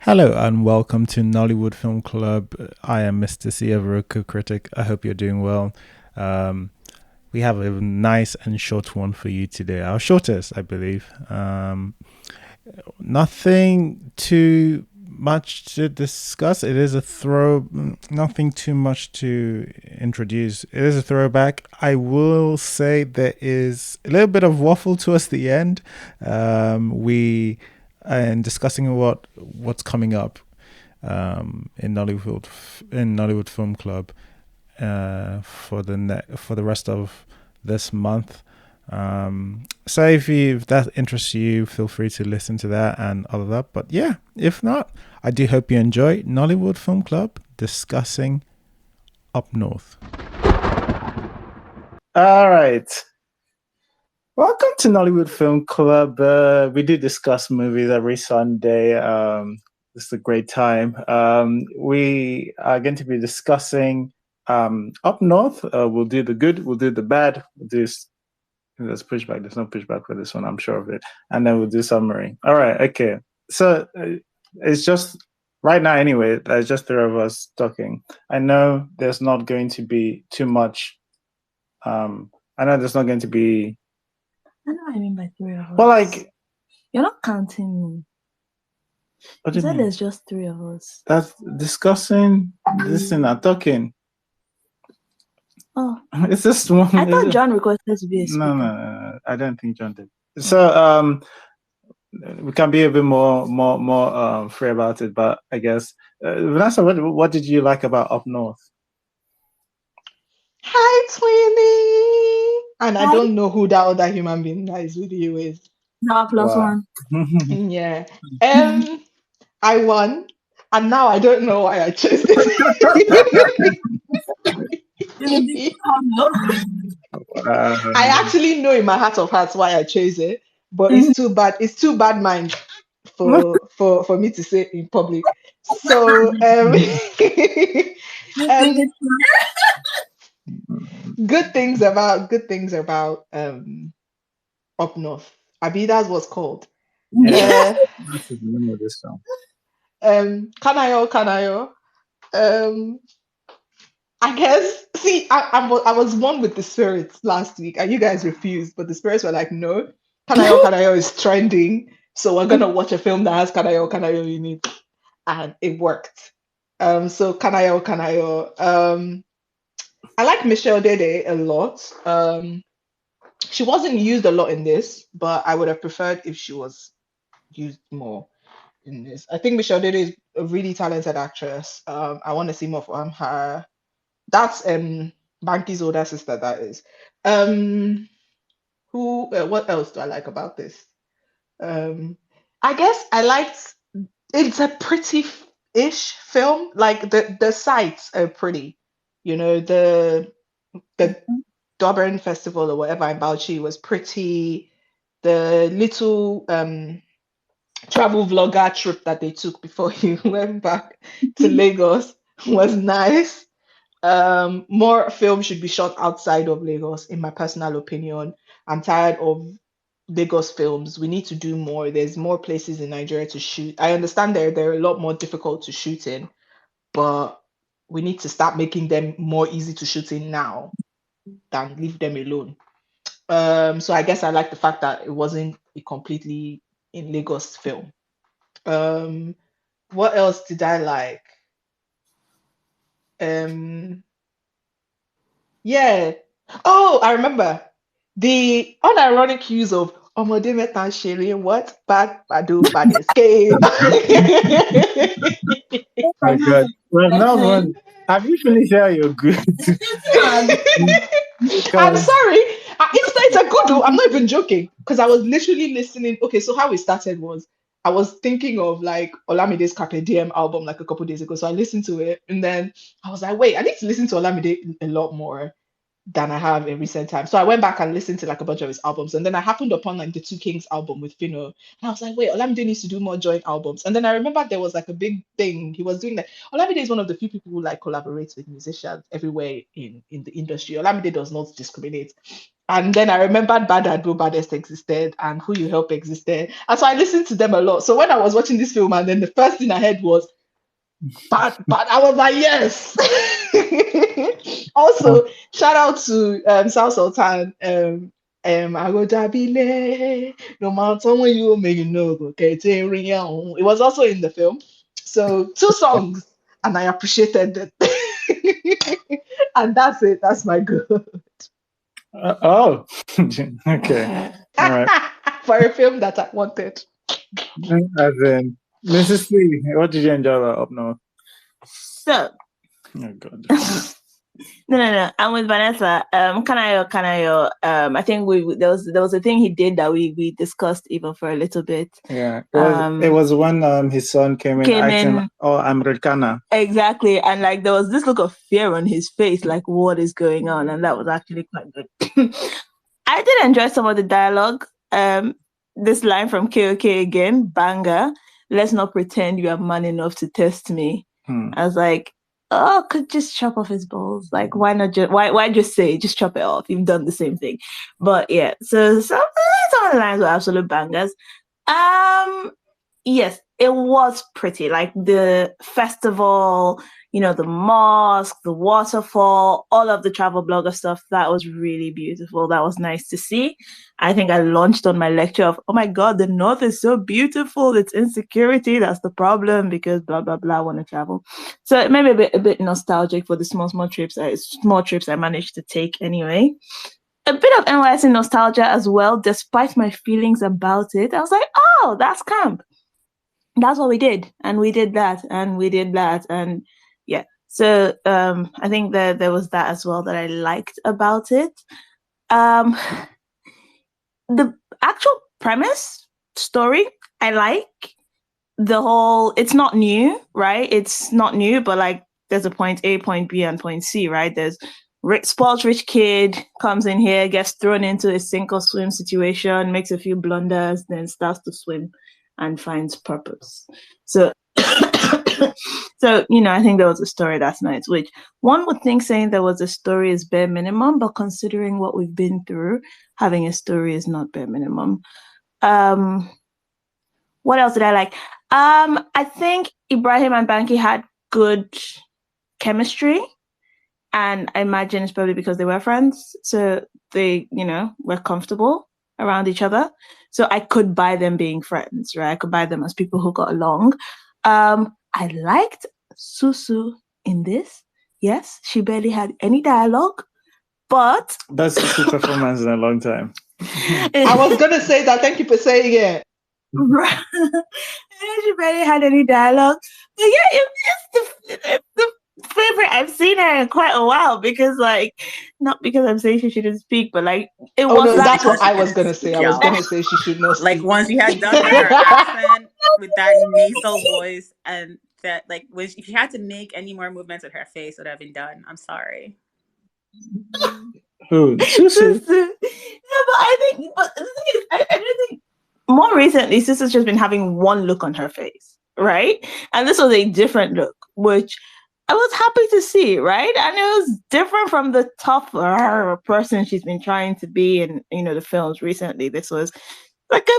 Hello and welcome to Nollywood Film Club. I am Mr. C, a critic. I hope you're doing well. Um, we have a nice and short one for you today. Our shortest, I believe. Nothing too much to discuss. It is a nothing too much to introduce. It is a throwback. I will say there is a little bit of waffle towards the end. We and discussing what's coming up in Nollywood Film Club for the rest of this month. So if that interests you, feel free to listen to that and all of that. But yeah, if not, I do hope you enjoy Nollywood Film Club discussing Up North. All right. Welcome to Nollywood Film Club. We do discuss movies every Sunday. This is a great time. We are going to be discussing Up North. We'll do the good, we'll do the bad, there's pushback. There's no pushback for this one, I'm sure of it. And then we'll do summary. All right, okay. So it's just right now, anyway, there's just three of us talking. I know there's not going to be too much. I know there's not going to be. I know what I mean by three of us. Well, like. You're not counting me. What do You you said mean? there's just three of us. That's discussing, listening, and talking. Oh. It's just one. I thought John requested to be a speaker. No. I don't think John did. So we can be a bit more free about it, but I guess Vanessa, what did you like about Up North? Hi, Twinnie. And I don't know who that other human being that is with you is. No, plus one. Yeah. I won, and now I don't know why I chose it. I actually know in my heart of hearts why I chose it, but it's too bad. It's too bad mind for me to say in public. So good things about Up North. Abi, that's what's called. That's the name of this film. Kanayo. I guess. See, I was one with the spirits last week, and you guys refused, but the spirits were like, "No, Kanayo is trending, so we're gonna watch a film that has Kanayo in it," and it worked. So Kanayo. I like Michelle Dede a lot. She wasn't used a lot in this, but I would have preferred if she was used more in this. I think Michelle Dede is a really talented actress. I want to see more from her. That's Banky's older sister. That is. What else do I like about this? I guess I liked. It's a pretty-ish film. Like the sights are pretty. You know, the Durban Festival or whatever in Bauchi was pretty. The little travel vlogger trip that they took before he went back to Lagos was nice. More film should be shot outside of Lagos, in my personal opinion. I'm tired of Lagos films. We need to do more. There's more places in Nigeria to shoot. I understand they're a lot more difficult to shoot in, but we need to start making them more easy to shoot in now than leave them alone. So I guess I like the fact that it wasn't a completely in Lagos film. What else did I like? Yeah. Oh, I remember the unironic use of Omode Meta Sharing what? Bad escape. Oh my God. Well, now one. Have you finished all your good? I'm sorry. It's a good one. I'm not even joking. Because I was literally listening. Okay, so how it started was I was thinking of like Olamide's Carpe Diem album like a couple days ago. So I listened to it and then I was like, wait, I need to listen to Olamide a lot more. than I have in recent times. So I went back and listened to like a bunch of his albums, and then I happened upon like the Two Kings album with Fino, and I was like, wait, Olamide needs to do more joint albums. And then I remember there was like a big thing he was doing. That Olamide is one of the few people who like collaborates with musicians everywhere in the industry. Olamide does not discriminate. And then I remembered Bad Ado Baddest existed and Who You Help existed. And so I listened to them a lot. So when I was watching this film, and then the first thing I heard was but I was like, yes. Also, shout out to South Sultan. I go Jabile, no matter when you may you know, okay, it was also in the film. So 2 songs, and I appreciated it. And that's it. That's my good. Oh, okay. All right. For a film that I wanted. As in, Mrs. Lee, what did you enjoy about Up North? So, Oh God. no. I'm with Vanessa. Kanayo. I think there was a thing he did that we discussed even for a little bit. Yeah, it was when his son came in, "Oh, Americana." Exactly, and like there was this look of fear on his face, like what is going on, and that was actually quite good. I did enjoy some of the dialogue. This line from KOK again, banger. Let's not pretend you are man enough to test me. I was like, oh, could just chop off his balls. Like, why not just why just say just chop it off? You've done the same thing. But yeah, so some of the lines were absolute bangers. Yes, it was pretty. Like the festival, the mosque, the waterfall, all of the travel blogger stuff, that was really beautiful. That was nice to see. I think I launched on my lecture of, oh my God, the North is so beautiful. It's insecurity. That's the problem because blah, blah, blah, want to travel. So it made me a bit nostalgic for the small trips I managed to take anyway. A bit of NYC nostalgia as well, despite my feelings about it. I was like, oh, that's camp. That's what we did. And we did that. And we did that. And yeah. So I think that there was that as well that I liked about it. The actual premise, story, I like. The whole, it's not new, right? It's not new, but like there's a point A, point B, and point C, right? There's spoiled rich kid comes in here, gets thrown into a sink or swim situation, makes a few blunders, then starts to swim and finds purpose. So I think there was a story that's nice, which one would think saying there was a story is bare minimum, but considering what we've been through, having a story is not bare minimum. What else did I like? I think Ibrahim and Banky had good chemistry, and I imagine it's probably because they were friends, so they, were comfortable around each other. So I could buy them being friends, right? I could buy them as people who got along. I liked Susu in this. Yes, she barely had any dialogue, but that's Susu's performance in a long time. I was gonna say that. Thank you for saying it. She barely had any dialogue, but yeah, it's the favorite I've seen her in quite a while, because like, not because I'm saying she shouldn't speak, but like it was. No, that's what I was gonna say. I was gonna say she should not speak. Like once you had done her accent with that nasal voice, and that like if she had to make any more movements with her face, it would have been done. I'm sorry. Who? Susu? No, but I think I don't think more recently Susu's just been having one look on her face, right? And this was a different look, which I was happy to see, right? And it was different from the tough person she's been trying to be in, the films recently. This was like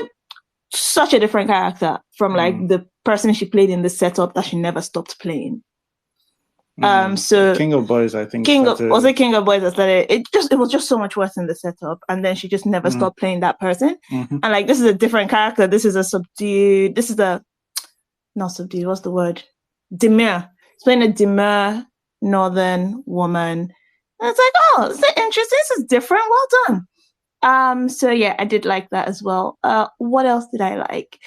such a different character from like the person she played in the setup that she never stopped playing. So King of Boys, I think. King of Boys that started. It was just so much worse in the setup, and then she just never stopped playing that person. And like, this is a different character. This is a subdued. This is not subdued. What's the word? Demure. It's playing a demure northern woman. And it's like, oh, is that interesting? This is different. Well done. So yeah, I did like that as well. What else did I like?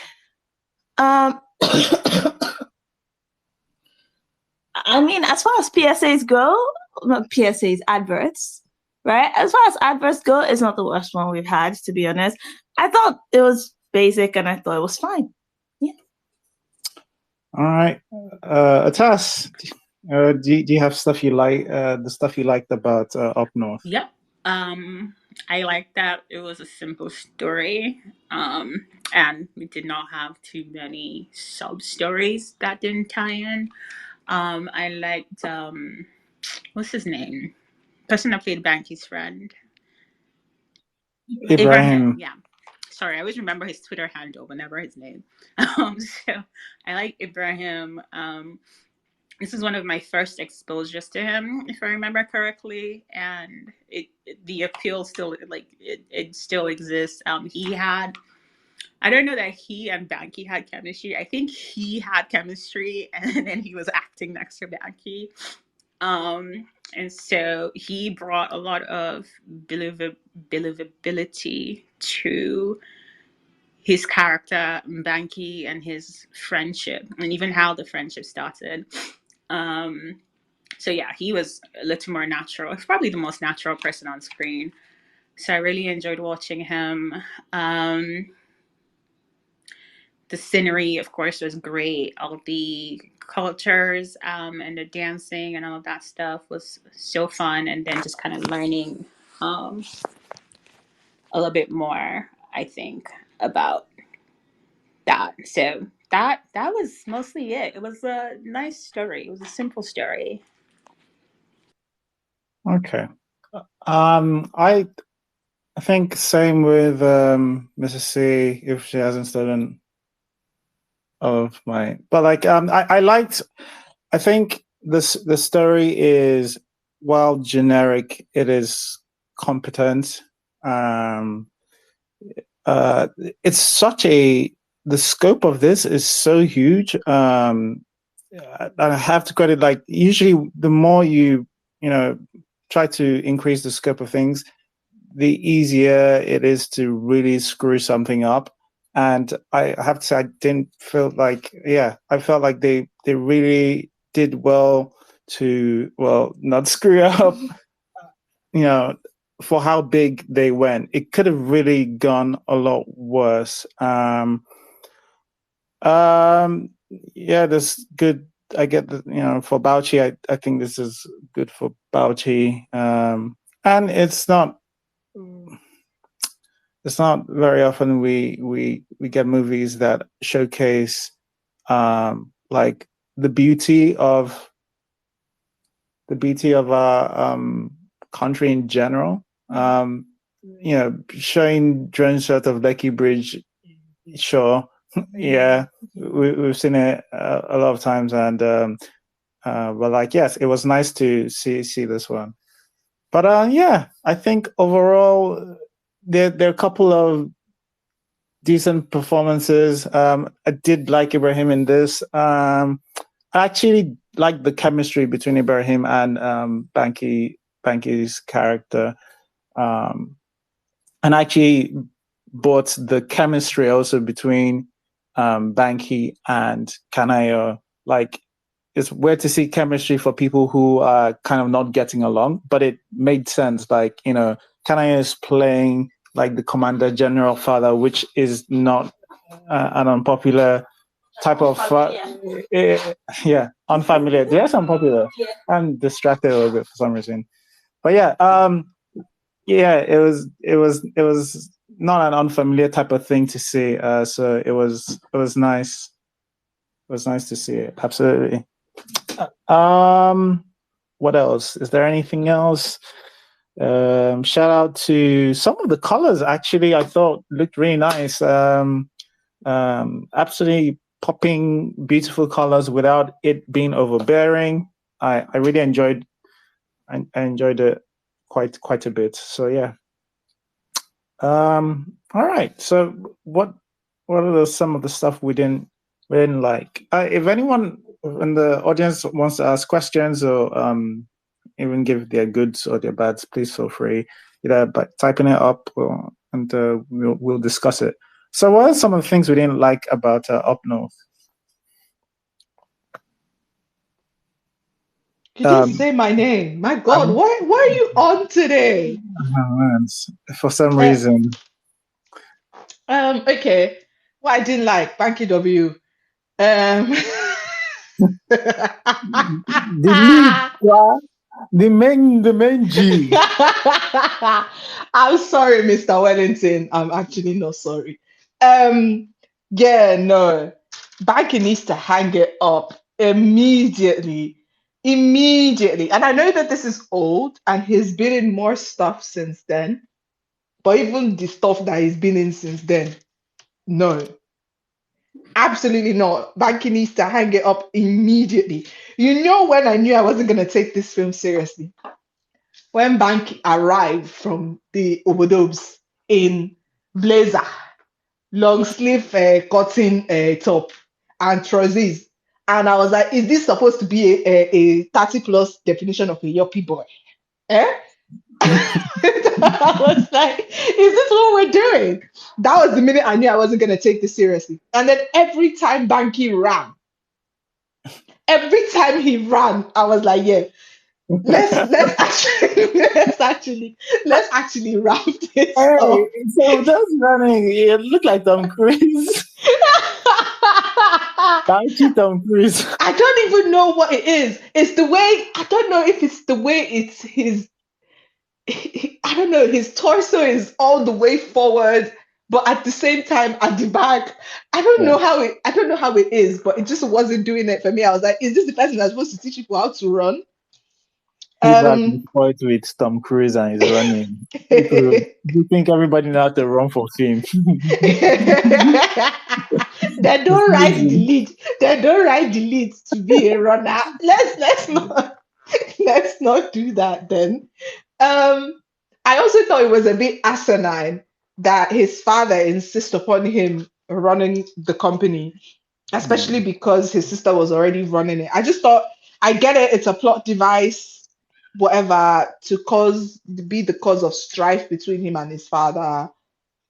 I mean, as far as PSAs go, not PSAs, adverts, right? As far as adverts go, it's not the worst one we've had, to be honest. I thought it was basic and I thought it was fine. Yeah. All right. Atas, do you have stuff you like, the stuff you liked about Up North? Yep. I like that it was a simple story, and we did not have too many sub stories that didn't tie in. I liked what's his name? Person that played Banky's friend. Ibrahim. Ibrahim. Yeah. Sorry, I always remember his Twitter handle, but never his name. So I like Ibrahim. This is one of my first exposures to him, if I remember correctly, and the appeal still it still exists. He had, I don't know that he and Banky had chemistry. I think he had chemistry, and then he was acting next to Banky. And so he brought a lot of believability to his character, Banky, and his friendship, and even how the friendship started. So yeah, he was a little more natural. He's probably the most natural person on screen. So I really enjoyed watching him. The scenery, of course, was great. All the cultures and the dancing and all of that stuff was so fun. And then just kind of learning a little bit more, I think, about that. So that was mostly it. It was a nice story. It was a simple story. Okay. I think same with Mrs. C, if she hasn't stolen of my, but like I liked, I think the story is, while generic, it is competent. It's such a, the scope of this is so huge. I have to credit, like, usually the more you try to increase the scope of things, the easier it is to really screw something up. And I have to say, I didn't feel like, I felt like they really did well to, well, not screw up, for how big they went. It could have really gone a lot worse. This good. I get that, for Bauchi, I think this is good for Bauchi. And it's not very often we get movies that showcase like the beauty of our country in general. Showing drone shot of Lekki Bridge, sure. Yeah, we've seen it a lot of times, and but like, yes, it was nice to see this one. But I think overall there are a couple of decent performances. I did like Ibrahim in this. I actually like the chemistry between Ibrahim and Banky's character, and actually bought the chemistry also between Banky and Kanayo. Like, it's weird to see chemistry for people who are kind of not getting along, but it made sense. Like, Kanayo is playing like the Commander General father, which is not an unpopular type of unfamiliar. Yes, unpopular. Yeah. I'm distracted a little bit for some reason, but it was not an unfamiliar type of thing to see. So it was nice. It was nice to see it. Absolutely. What else? Is there anything else? Shout out to some of the colors. Actually, I thought looked really nice. Absolutely popping, beautiful colors without it being overbearing. I really enjoyed. I enjoyed it quite a bit. So yeah. All right. So what are some of the stuff we didn't like? If anyone in the audience wants to ask questions or even give their goods or their bads, please feel free, either by typing it up and we'll discuss it. So what are some of the things we didn't like about Up North? You didn't say my name. My God, why are you on today? For some reason. Okay. What I didn't like, Banky W. The lead, The main G. I'm sorry, Mr. Wellington. I'm actually not sorry. Yeah, no. Banky needs to hang it up immediately. Immediately. And I know that this is old and he's been in more stuff since then. But even the stuff that he's been in since then, no. Absolutely not. Banky needs to hang it up immediately. You know when I knew I wasn't gonna take this film seriously? When Banky arrived from the Obodobs in blazer, long sleeve cotton top, and trousers. And I was like, is this supposed to be a 30 plus definition of a yuppie boy? Eh? I was like, is this what we're doing? That was the minute I knew I wasn't going to take this seriously. And then every time Banky ran, every time he ran, I was like, yeah, let's actually wrap this up. Hey, so just running, it looked like Tom Cruise. Banky Tom Cruise. I don't even know what it is. It's the way, I don't know if it's the way it's his, I don't know, his torso is all the way forward, but at the same time at the back. I don't know how it is, but it just wasn't doing it for me. I was like, is this the person that's supposed to teach people how to run? People have been spoiled with Tom Cruise and his running. You think everybody knows how to run for fame? They don't write the lead. They don't write the lead to be a runner. Let's not do that then. I also thought it was a bit asinine that his father insists upon him running the company, especially because his sister was already running it. I just thought, I get it, it's a plot device, whatever, to be the cause of strife between him and his father.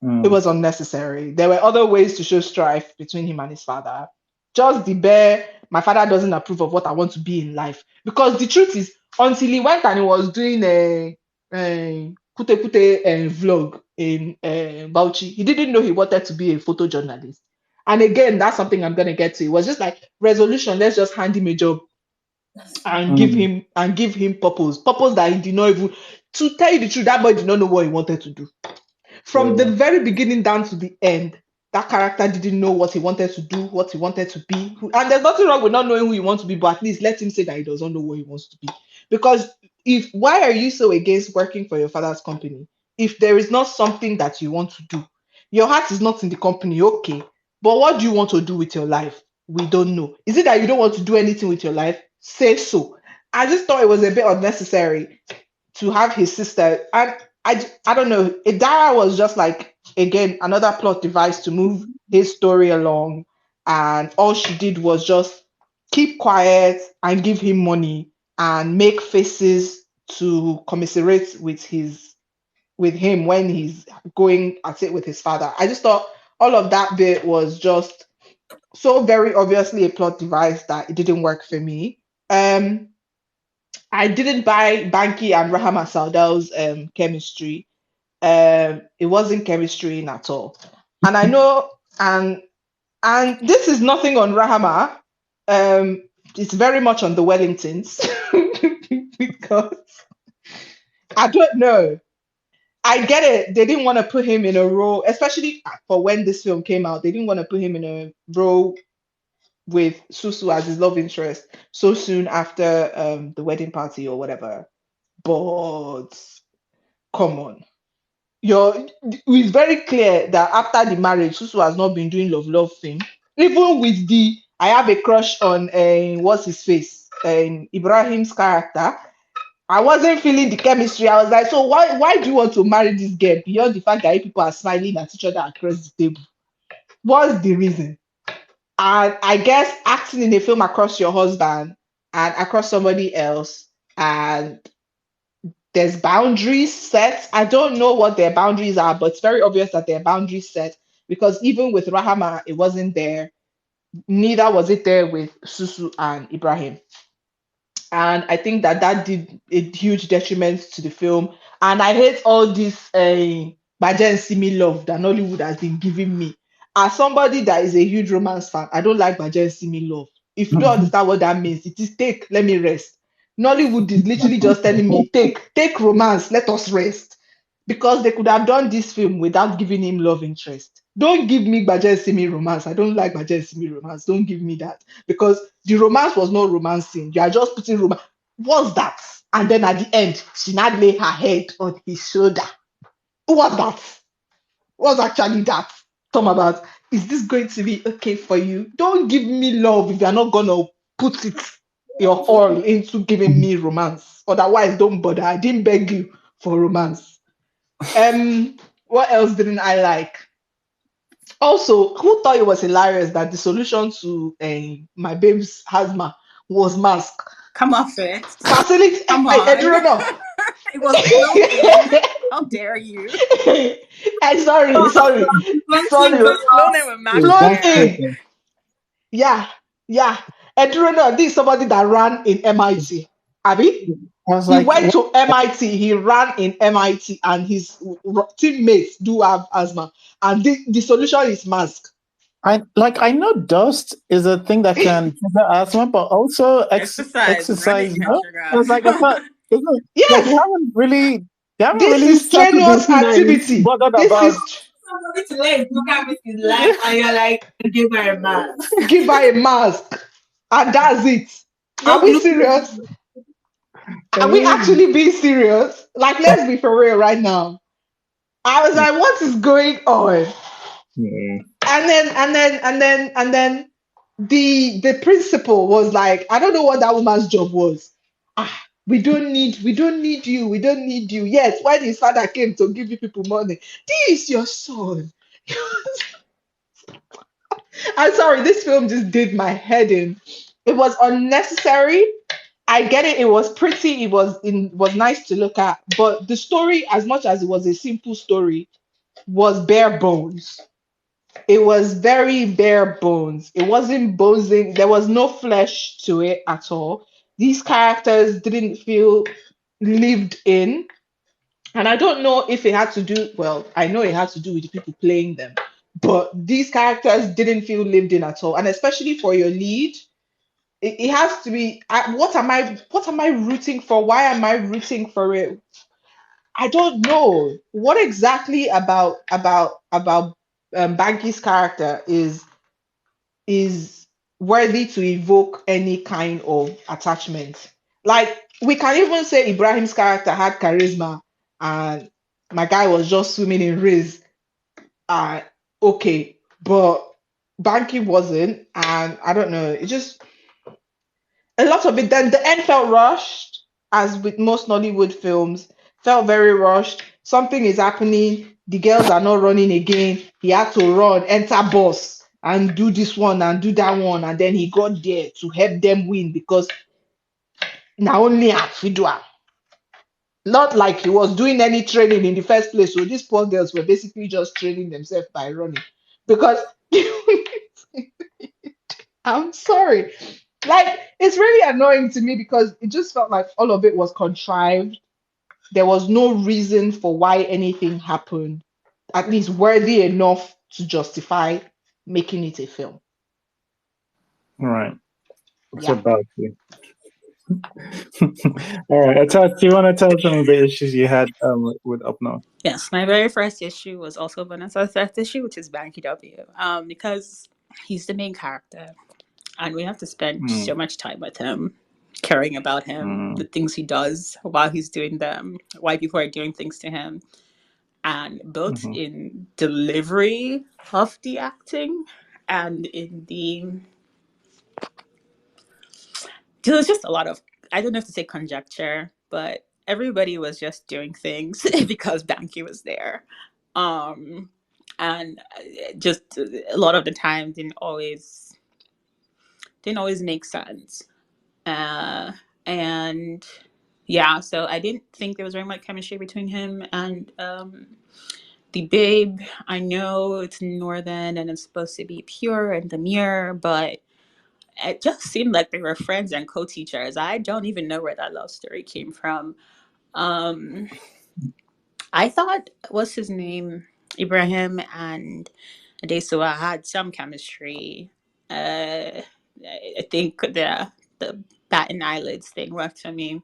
It was unnecessary. There were other ways to show strife between him and his father. Just the bare, my father doesn't approve of what I want to be in life. Because the truth is, until he went and he was doing a kute vlog in Bauchi, he didn't know he wanted to be a photojournalist. And again, that's something I'm gonna get to. It was just like resolution. Let's just hand him a job and give him purpose that he did not even. To tell you the truth, that boy did not know what he wanted to do. From the very beginning down to the end, that character didn't know what he wanted to do, what he wanted to be. And there's nothing wrong with not knowing who he wants to be, but at least let him say that he doesn't know what he wants to be. Because why are you so against working for your father's company? If there is not something that you want to do, your heart is not in the company, okay. But what do you want to do with your life? We don't know. Is it that you don't want to do anything with your life? Say so. I just thought it was a bit unnecessary to have his sister. And I don't know. Idara was just like, again, another plot device to move his story along. And all she did was just keep quiet and give him money and make faces to commiserate with him when he's going at it with his father. I just thought all of that bit was just so very obviously a plot device that it didn't work for me. I didn't buy Banky and Rahama Saudal's chemistry. It wasn't chemistry at all. And I know, and this is nothing on Rahama. It's very much on the Wellingtons because I don't know. I get it. They didn't want to put him in a role, especially for when this film came out. They didn't want to put him in a role with Susu as his love interest so soon after the wedding party or whatever. But come on. It's very clear that after the marriage, Susu has not been doing love thing. Even with I have a crush on what's his face? Ibrahim's character. I wasn't feeling the chemistry. I was like, so why do you want to marry this girl beyond the fact that people are smiling at each other across the table? What's the reason? And I guess acting in a film across your husband and across somebody else, and there's boundaries set. I don't know what their boundaries are, but it's very obvious that their boundaries set because even with Rahama, it wasn't there. Neither was it there with Susu and Ibrahim. And I think that did a huge detriment to the film. And I hate all this Baja and Simi love that Nollywood has been giving me. As somebody that is a huge romance fan, I don't like Baja and Simi love. If you don't understand what that means, it is take, let me rest. Nollywood is literally just telling me, take romance, let us rest. Because they could have done this film without giving him love interest. Don't give me Baje Simi romance. I don't like Baje Simi romance. Don't give me that. Because the romance was not romancing. You are just putting romance. What's that? And then at the end, she now lay her head on his shoulder. What's that? What's actually that? Talk about, is this going to be okay for you? Don't give me love if you're not gonna put it your all into giving me romance. Otherwise, don't bother. I didn't beg you for romance. What else didn't I like? Also, who thought it was hilarious that the solution to my babe's asthma was mask? Come off it. Facility. Come I on. don't know. It was blown in. How dare you? Sorry. It was blown in with mashed Flown hair. in. Yeah. I don't know. This is somebody that ran in MIT. Abi? I was He like, went to MIT. He ran in MIT, and his teammates do have asthma. And the solution is mask. I know dust is a thing that can trigger asthma, but also exercise. Running can No? trigger I was like, I thought, like Yes, they haven't this really is started the strenuous thing that is activity. bothered This about. is Somebody to let look at with his life, and you're like, give her a man. give her a mask, and that's it. Are we serious? Are we actually being serious? Like, let's be for real right now. I was like, what is going on? Yeah. And then the principal was like, I don't know what that woman's job was. We don't need you. We don't need you. Yes, when his father came to give you people money, this is your son. I'm sorry, this film just did my head in. It was unnecessary. I get it. It was pretty. It was nice to look at. But the story, as much as it was a simple story, was bare bones. It was very bare bones. It wasn't bonesing. There was no flesh to it at all. These characters didn't feel lived in. And I don't know if it had to do, well, I know it had to do with the people playing them, but these characters didn't feel lived in at all. And especially for your lead, it has to be, what am I rooting for? Why am I rooting for it? I don't know. What exactly about Banky's character is worthy to evoke any kind of attachment. Like, we can even say Ibrahim's character had charisma and my guy was just swimming in Riz. Okay, but Banky wasn't, and I don't know. It just, a lot of it. Then the end felt rushed, as with most Nollywood films, felt very rushed. Something is happening. The girls are not running again. He had to run, enter bus, and do this one and do that one, and then he got there to help them win because now only at Fidua. Not like he was doing any training in the first place. So these poor girls were basically just training themselves by running. Because I'm sorry. Like, it's really annoying to me because it just felt like all of it was contrived. There was no reason for why anything happened, at least worthy enough to justify making it a film. Right. What's Yeah. about you? All right. Do you want to tell some of the issues you had with Up North? Yes, my very first issue was also Vanessa's first issue, which is Banky W. Because he's the main character, and we have to spend so much time with him, caring about him, the things he does, while he's doing them, why people are doing things to him, and both in delivery of the acting and in the, there was just a lot of, I don't know if to say conjecture, but everybody was just doing things because Banky was there. And just a lot of the time didn't always make sense. And yeah, so I didn't think there was very much chemistry between him and the babe. I know it's northern and it's supposed to be pure and demure, but it just seemed like they were friends and co-teachers. I don't even know where that love story came from. I thought, what's his name, Ibrahim and Adesua had some chemistry. I think the that and eyelids thing worked for me.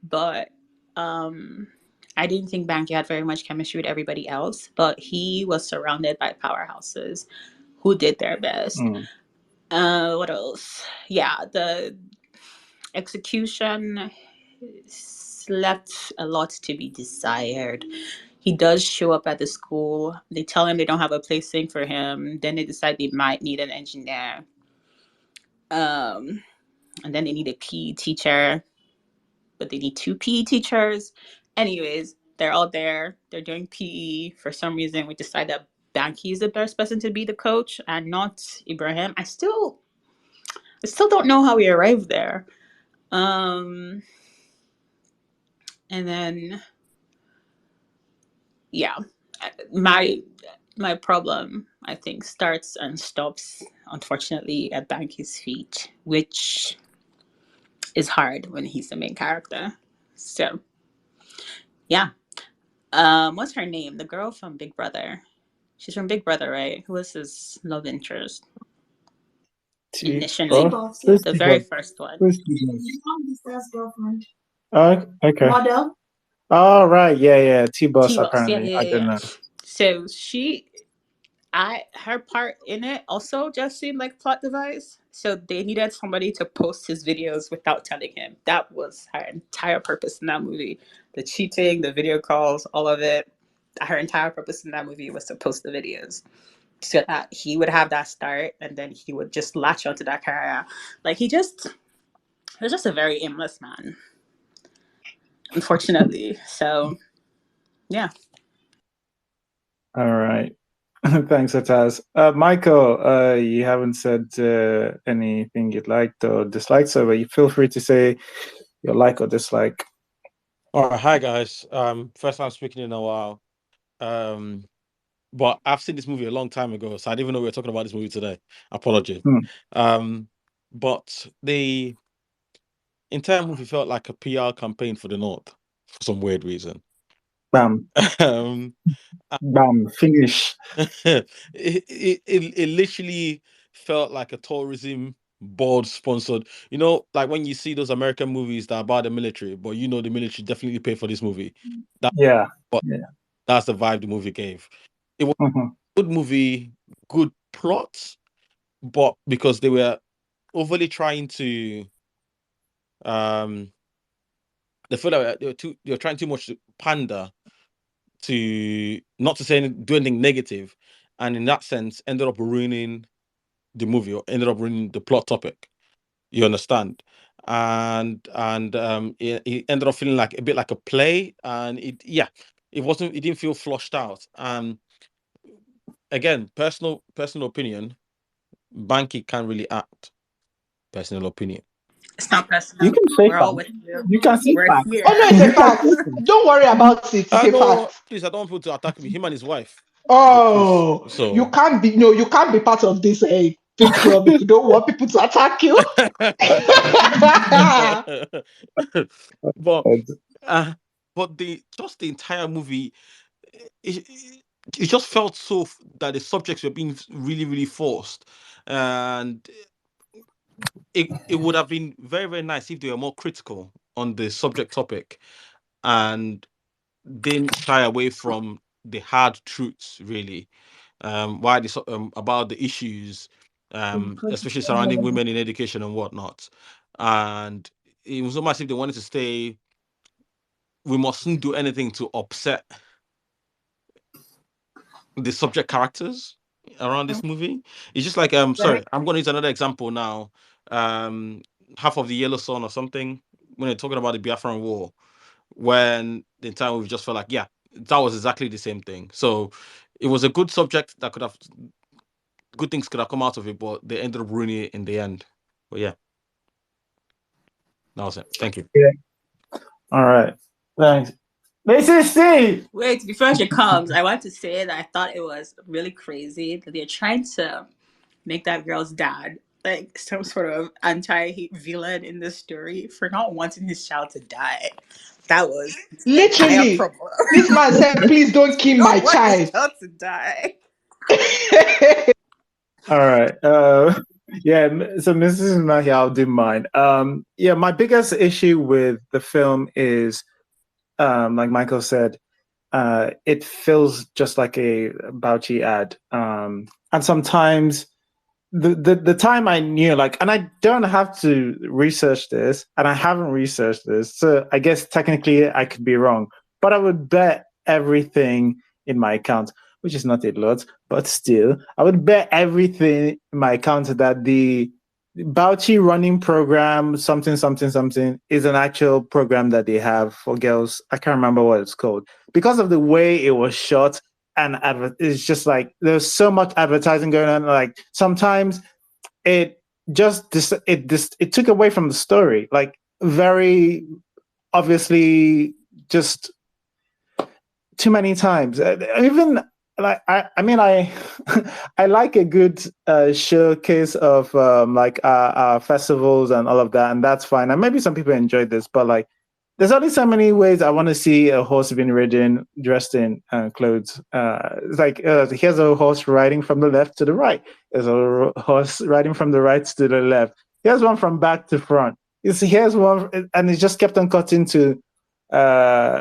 But I didn't think Banky had very much chemistry with everybody else, but he was surrounded by powerhouses who did their best. What else? Yeah, the execution left a lot to be desired. He does show up at the school. They tell him they don't have a placing for him. Then they decide they might need an engineer. And then they need a PE teacher, but they need 2 PE teachers. Anyways, they're all there. They're doing PE. For some reason, we decide that Banky is the best person to be the coach and not Ibrahim. I still don't know how we arrived there. And then, yeah, my problem, I think, starts and stops, unfortunately, at Banky's feet, which is hard when he's the main character. So, yeah. What's her name? The girl from Big Brother. She's from Big Brother, right? Who was his love interest? Initially, the very first one. girlfriend. Oh, okay. Model. Oh, right. Yeah. T-Boss, apparently. Yeah. I don't know. So her part in it also just seemed like plot device. So they needed somebody to post his videos without telling him. That was her entire purpose in that movie. The cheating, the video calls, all of it. Her entire purpose in that movie was to post the videos so that he would have that start, and then he would just latch onto that career. Like, he was just a very aimless man, unfortunately. So, yeah. All right. Thanks, Ataz. Michael, you haven't said anything you'd liked or disliked, so you feel free to say your like or dislike. All right, hi guys. First time speaking in a while. But I've seen this movie a long time ago, so I didn't even know we were talking about this movie today. Apologies. But the entire movie felt like a PR campaign for the North for some weird reason. Bam. Bam. Finish. it literally felt like a tourism board sponsored. You know, like when you see those American movies that are about the military, but you know the military definitely paid for this movie. That's the vibe the movie gave. It was a good movie, good plot, but because they were overly trying to they feel like they were trying too much to pander to, not to say do anything negative, and in that sense ended up ruining the movie or ended up ruining the plot topic. You understand? And it ended up feeling like a bit like a play, and it didn't feel flushed out. Again, personal opinion, Banky can't really act. Personal opinion. It's not personal. You can say facts. You can say facts. Oh no, it's a fact. Don't worry about it. It's a fact. Please, I don't want people to attack me. Him and his wife. Oh, so you can't be part of this big club if you don't want people to attack you. but the entire movie, it just felt so that the subjects were being really, really forced, and it would have been very, very nice if they were more critical on the subject topic and didn't shy away from the hard truths, really. Why this about the issues, especially surrounding women in education and whatnot. And it was almost as if they wanted to stay, we mustn't do anything to upset the subject characters around this movie. It's just like sorry, I'm going to use another example now. Half of the Yellow Sun or something, when they're talking about the Biafran War, when the entire movie just felt like, yeah, that was exactly the same thing. So it was a good subject that good things could have come out of it, but they ended up ruining it in the end. But yeah, that was it. Thank you. Yeah. All right. Thanks. Wait, before she comes, I want to say that I thought it was really crazy that they're trying to make that girl's dad like some sort of anti-villain in this story for not wanting his child to die. That was literally this man said, "Please don't kill my child." His child to die. All right. Yeah, so Mrs. Mahi, I'll do mine. Yeah, my biggest issue with the film is, like Michael said, it feels just like a Bauchi ad. And sometimes the time I knew, like, and I don't have to research this, and I haven't researched this, so I guess technically I could be wrong, but I would bet everything in my account, which is not a lot, but still, I would bet everything in my account that the Bauchi running program, something, something, something, is an actual program that they have for girls. I can't remember what it's called because of the way it was shot, and it's just like there's so much advertising going on. Like sometimes it it took away from the story. Like very obviously, just too many times. Even like I mean, I I like a good showcase of like festivals and all of that, and that's fine. And maybe some people enjoy this, but like there's only so many ways I want to see a horse being ridden dressed in clothes. It's like here's a horse riding from the left to the right. There's a horse riding from the right to the left. Here's one from back to front. Here's one, and it just kept on cutting to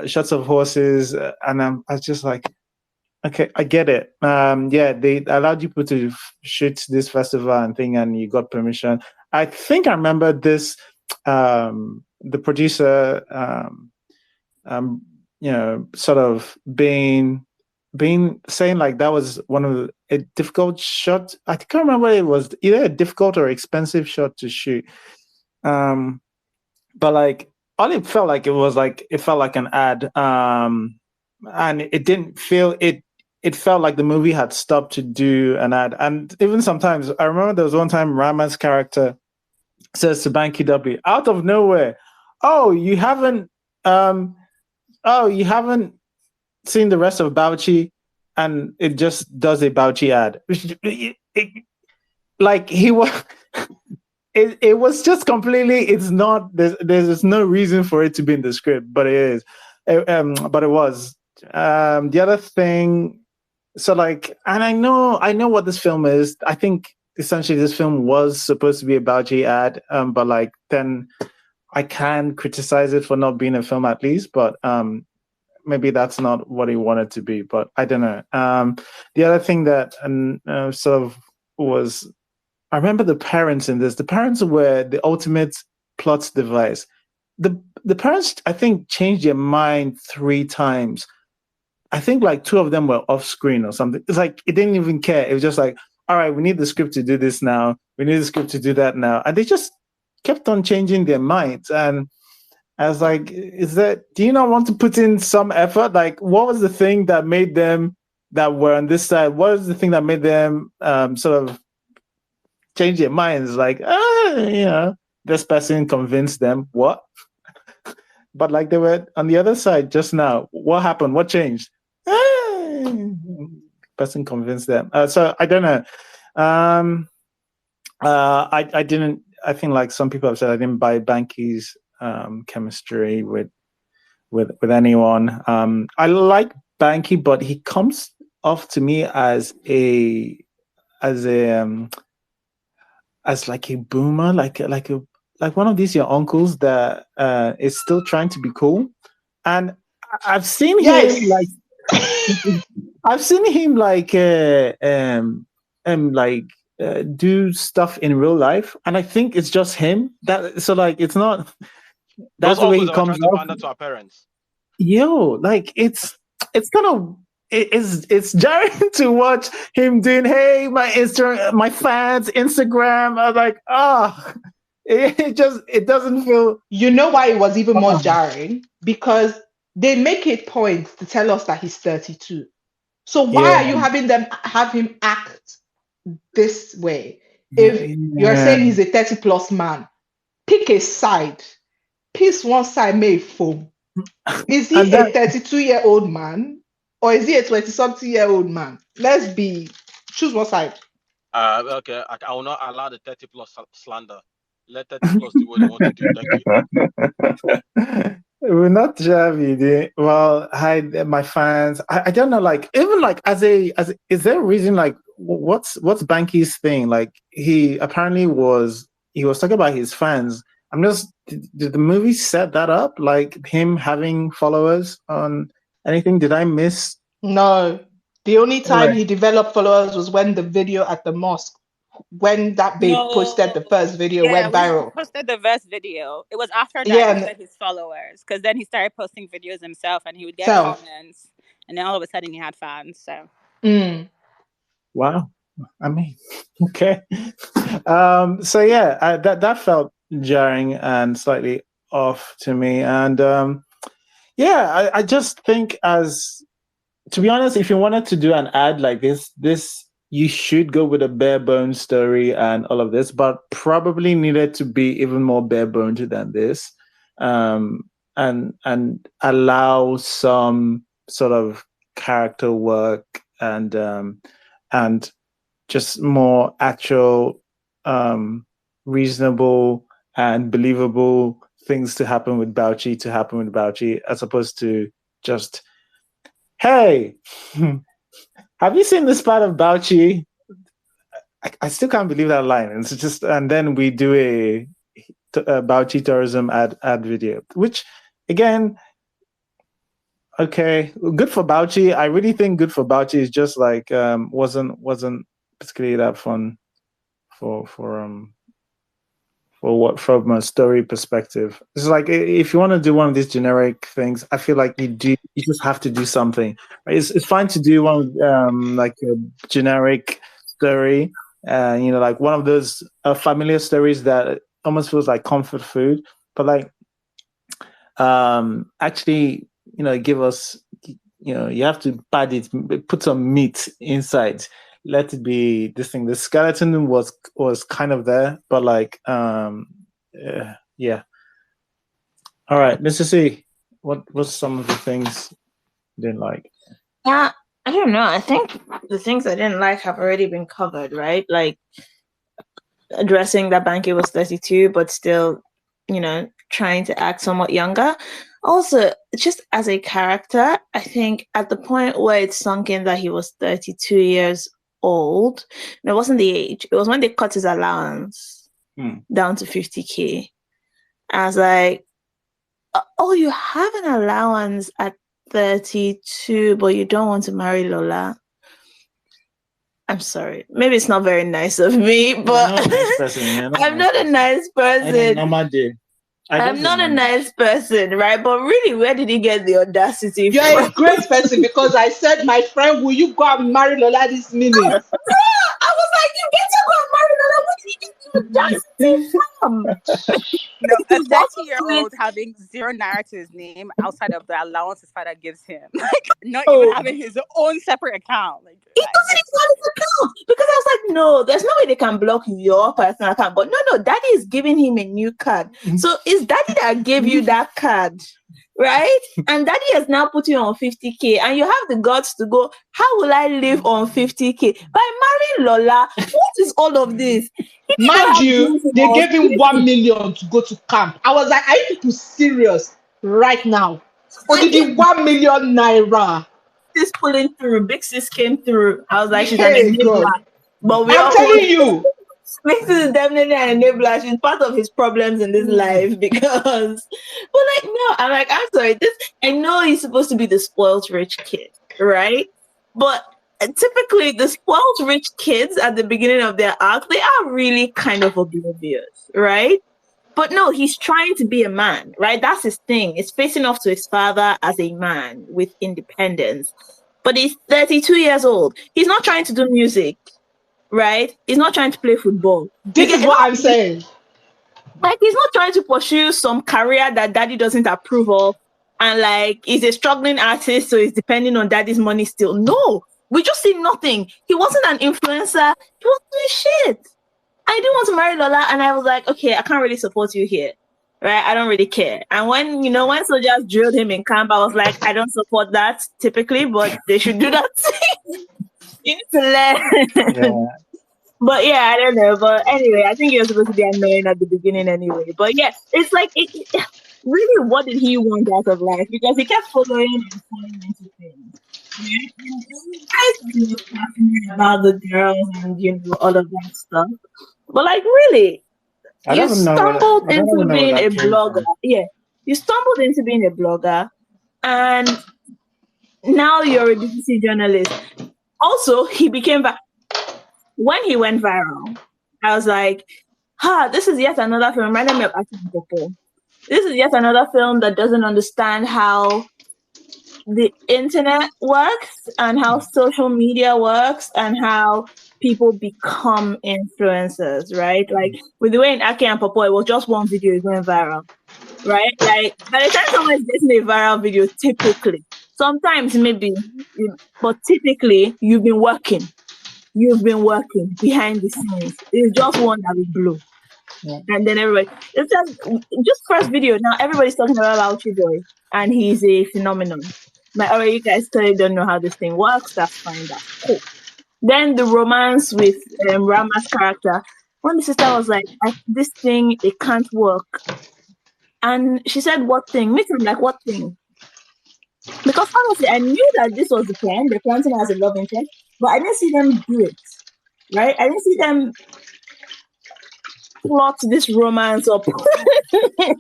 shots of horses, and I was just like, okay, I get it. Yeah, they allowed you to shoot this festival and thing, and you got permission. I think I remember this. The producer, you know, sort of being saying like that was one of a difficult shot. I can't remember it was either a difficult or expensive shot to shoot. But like all it felt like it felt like an ad. And it didn't feel it. It felt like the movie had stopped to do an ad. And even sometimes, I remember there was one time Rama's character says to Banky W out of nowhere, "Oh, you haven't, you haven't seen the rest of Bauchi," and it just does a Bauchi ad. Like he was, it was just completely. It's not. There's no reason for it to be in the script, but it is. But it was. The other thing. So like, and I know what this film is. I think essentially this film was supposed to be a Bauchi ad, but like then I can criticize it for not being a film at least, but maybe that's not what he wanted to be. But I don't know. The other thing that sort of was, I remember the parents in this. The parents were the ultimate plot device. The parents, I think, changed their mind 3 times. I think like 2 of them were off screen or something. It's like it didn't even care. It was just like, all right, we need the script to do this now. We need the script to do that now. And they just kept on changing their minds. And I was like, do you not want to put in some effort? Like, what was the thing that made them that were on this side? What was the thing that made them sort of change their minds? Like, you know, this person convinced them. What? But like they were on the other side just now. What happened? What changed? Person convinced them. So I don't know. I didn't. I think like some people have said, I didn't buy Banky's chemistry with anyone. I like Banky, but he comes off to me as as like a boomer, like one of these your uncles that is still trying to be cool. And I've seen him like I've seen him like do stuff in real life, and I think it's just him. That so like it's not. That's the way he comes off. To our parents. Yo, like it's kind of it's jarring to watch him doing my my fans Instagram. I was like, it doesn't feel. You know why it was even more jarring? Because they make a point to tell us that he's 32. So why are you having them have him act this way? If you're saying he's a 30 plus man, pick a side. Piece one side made foam. Is he a 32-year-old man or is he a 20-something-year-old man? Choose one side. Okay, I will not allow the 30 plus slander. Let 30 plus do what they want to do. Thank you. We're not shabby. Well, hi, my fans. I don't know, like even like as is there a reason like what's Banky's thing? Like he apparently was talking about his fans. I'm just did the movie set that up? Like him having followers on anything? Did I miss? No, the only time Right. he developed followers was when the video at the mosque, when that babe posted the first video, Yeah, went when he viral. posted the first video, it was after that Yeah, he and said his followers, because then he started posting videos himself, and he would get self. comments, and then all of a sudden he had fans. So Wow. I mean, okay. So yeah, that felt jarring and slightly off to me, and yeah, I just think to be honest, if you wanted to do an ad like this, you should go with a bare bones story and all of this, but probably needed to be even more bare bones than this, and allow some sort of character work and just more actual, reasonable and believable things to happen with Bauchi, as opposed to just, hey, have you seen this part of Bauchi? I still can't believe that line. It's just, and then we do a Bauchi tourism ad video, which again, okay, good for Bauchi. I really think good for Bauchi is just like wasn't particularly that fun for what, from a story perspective. It's like if you want to do one of these generic things, I feel like you just have to do something. Right? It's fine to do one like a generic story, like one of those familiar stories that almost feels like comfort food, but like actually, give us, you have to pad it, put some meat inside. Let it be this thing. The skeleton was kind of there, but like, yeah. All right, Mr. C, what's some of the things you didn't like? Yeah, I don't know. I think the things I didn't like have already been covered, right? Like addressing that Banky was 32, but still, trying to act somewhat younger. Also, just as a character, I think at the point where it's sunk in that he was 32 years old, and it wasn't the age, it was when they cut his allowance down to 50K. I was like, oh, you have an allowance at 32, but you don't want to marry Lola. I'm sorry. Maybe it's not very nice of me, but I'm not a nice person. I'm not a nice person, right? But really, where did he get the audacity from? You're a great person, because I said, my friend, will you go and marry Lola this minute? I was like, you get to go and marry Lola. Where did he get the audacity from? No, a 30-year-old having 0 naira to his name outside of the allowance his father gives him, like not even having his own separate account. Like he doesn't even have his account, because I was like, no, there's no way they can block your personal account. But no, daddy is giving him a new card. So it's daddy that gave you that card, right? And daddy has now put you on 50K, and you have the guts to go, how will I live on 50K? By marrying Lola. What is all of this? Mind you, they gave him 1 million to go to camp. I was like, are you people serious right now? Or did he 1 million naira? This pulling through, Big Sis came through. I was like, she's an enabler. But I'm telling you, Big Sis is definitely an enabler. She's part of his problems in this life, because, but like, no, I'm like, I'm sorry. I know he's supposed to be the spoiled rich kid, right? But typically, the spoiled rich kids at the beginning of their arc, they are really kind of oblivious, right? But no, he's trying to be a man, right? That's his thing. He's facing off to his father as a man with independence. But he's 32 years old. He's not trying to do music, right? He's not trying to play football. This is what I'm saying. Like, he's not trying to pursue some career that daddy doesn't approve of. And like, he's a struggling artist, so he's depending on daddy's money still. No, we just see nothing. He wasn't an influencer. He wasn't doing shit. I didn't want to marry Lola, and I was like, okay, I can't really support you here, right? I don't really care. And when soldiers drilled him in camp, I was like, I don't support that typically, but they should do that. You need to learn. Yeah. But yeah, I don't know. But anyway, I think he was supposed to be annoying at the beginning anyway. But yeah, it's like, really, what did he want out of life? Because he kept following and falling into things. Guys, passionate about the girls and all of that stuff. But like, really, I you don't even know where stumbled I don't into even know where being a that came blogger. from. Yeah, you stumbled into being a blogger, and now you're a BBC journalist. Also, he became when he went viral. I was like, this is yet another film. Reminded me of Akin Popo. This is yet another film that doesn't understand how the internet works and how social media works and how people become influencers, right? Like with the way in Aki and Popo, it was just one video is going viral, right? Like by the time someone is getting a viral video, typically, sometimes maybe, but typically you've been working behind the scenes. It's just one that will blow. Yeah. And then everybody, it's just first video. Now everybody's talking about Ouchie Boy, and he's a phenomenon. Like, all right, you guys clearly don't know how this thing works. That's fine. That's cool. Then the romance with Rama's character. When the sister was like, this thing, it can't work. And she said, what thing? Me too, I'm like, what thing? Because honestly, I knew that this was the plan. The planting has a love interest, but I didn't see them do it. Right? I didn't see them plot this romance up. I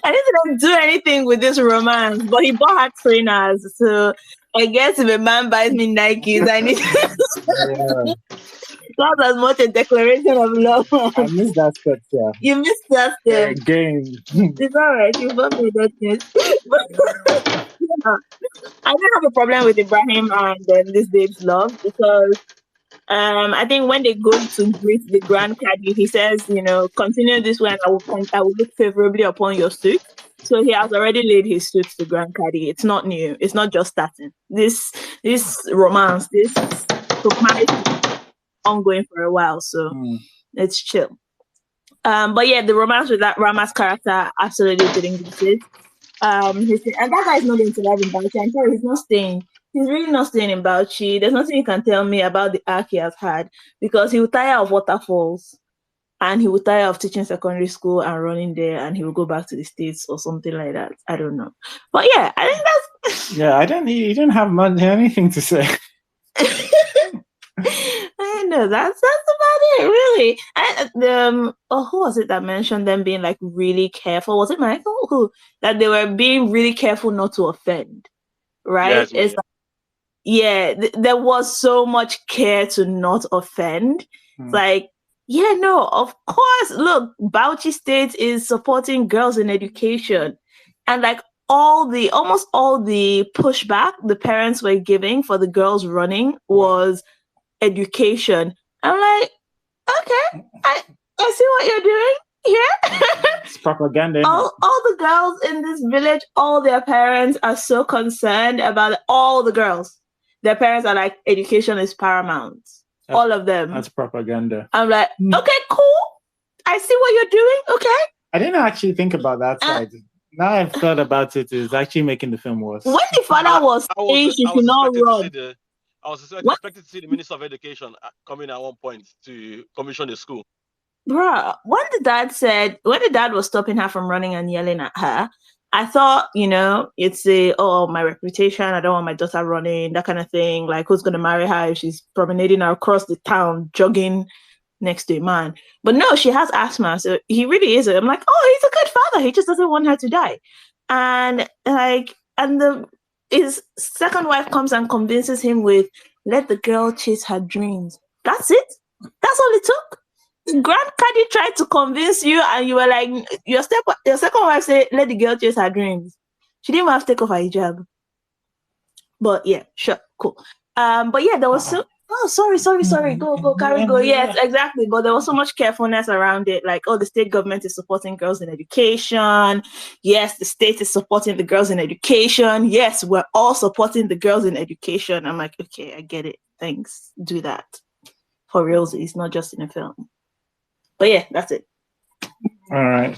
didn't do anything with this romance, but he bought her trainers. So I guess if a man buys me Nikes, I need that's as much a declaration of love. I missed that step, yeah. You missed that step. Again. It's alright, you bought me that thing. But I don't have a problem with Ibrahim and this babe's love because I think when they go to greet the Grand Caddy, he says, continue this way and I will look favorably upon your suit. So he has already laid his suit to Grand Caddy. It's not new. It's not just starting. This romance, this marriage is ongoing for a while. So it's chill. But yeah, the romance with that Rama's character absolutely didn't exist. And that guy is not going to live in Bauchi. I'm sorry, he's not staying. He's really not staying in Bauchi. There's nothing you can tell me about the arc he has had because he will tire of waterfalls and he will tire of teaching secondary school and running there and he will go back to the States or something like that. I don't know. But yeah, I think that's... Yeah, you didn't have much anything to say. I know that's about it, really. Who was it that mentioned them being like really careful? Was it Michael? Who that they were being really careful not to offend, right? Yes, it's there was so much care to not offend. Like, yeah, no, of course. Look, Bauchi State is supporting girls in education, and like almost all the pushback the parents were giving for the girls running was education. I'm like, okay, I see what you're doing here. It's propaganda. All the girls in this village, all their parents are so concerned about all the girls. Their parents are like, education is paramount. All of them. That's propaganda. I'm like, okay, cool. I see what you're doing. Okay. I didn't actually think about that side. Now I've thought about it, it's actually making the film worse. When the father was saying she should not run. I was expected to see the Minister of Education coming at one point to commission a school. Bruh, when the dad was stopping her from running and yelling at her, I thought, it's my reputation, I don't want my daughter running, that kind of thing. Like, who's going to marry her if she's promenading across the town, jogging next to a man? But no, she has asthma, so he really is. I'm like, oh, he's a good father. He just doesn't want her to die. And his second wife comes and convinces him with, let the girl chase her dreams. That's it. That's all it took. The Grand Caddy tried to convince you and you were like, your second wife said, let the girl chase her dreams. She didn't even have to take off her hijab. But yeah, sure, cool. But yeah, there was so... Oh, sorry. Go, carry go. Yes, exactly. But there was so much carefulness around it. Like, the state government is supporting girls in education. Yes, the state is supporting the girls in education. Yes, we're all supporting the girls in education. I'm like, okay, I get it. Thanks. Do that. For reals, it's not just in a film. But yeah, that's it. All right.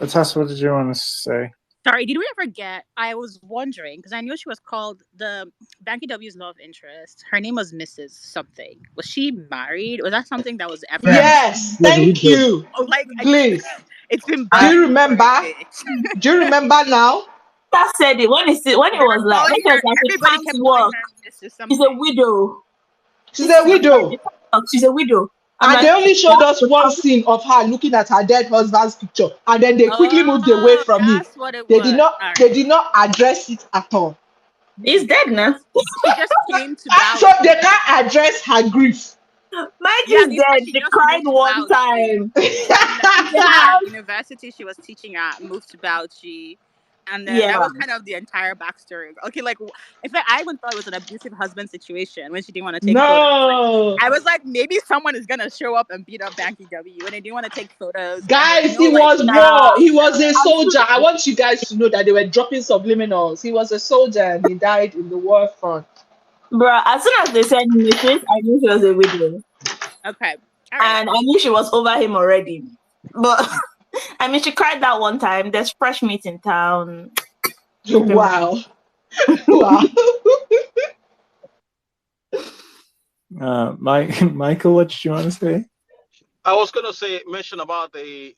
Tess, what did you want to say? Sorry, did we ever get... I was wondering, because I knew she was called the Banky W's love interest. Her name was Mrs. something. Was she married? Was that something that was ever... Yes, thank you. Oh, like, please. It's been... Do you remember? Do you remember now? That said it when it was like when it was like everybody she kept can't calling work. her Mrs. She's a something. widow. She's a widow. She's a widow. I'm And like, they only showed us one scene of her looking at her dead husband's picture, and then they quickly moved away from it. That's what it They was. did not. All They right. did not address it at all. he's dead now. She just came to Bauchi. So they can't address her grief. Mike Yeah, is they said dead. she She just cried moved to one Bauchi. time. She left university she was teaching at, moved to Bauchi, and then that was kind of the entire backstory. Okay, like in fact, I even thought it was an abusive husband situation when she didn't want to take photos. No, I was like, maybe someone is gonna show up and beat up Banky W, and they didn't want to take photos. guys, No, he like, was war. He was a soldier. I want you guys to know that they were dropping subliminals. He was a soldier and he died in the war front. Bruh, as soon as they said Mrs., I knew she was a widow. Okay. All right. And I knew she was over him already. But I mean, she cried that one time. There's fresh meat in town. Wow. Wow. Michael, what did you want to say? I was gonna mention about the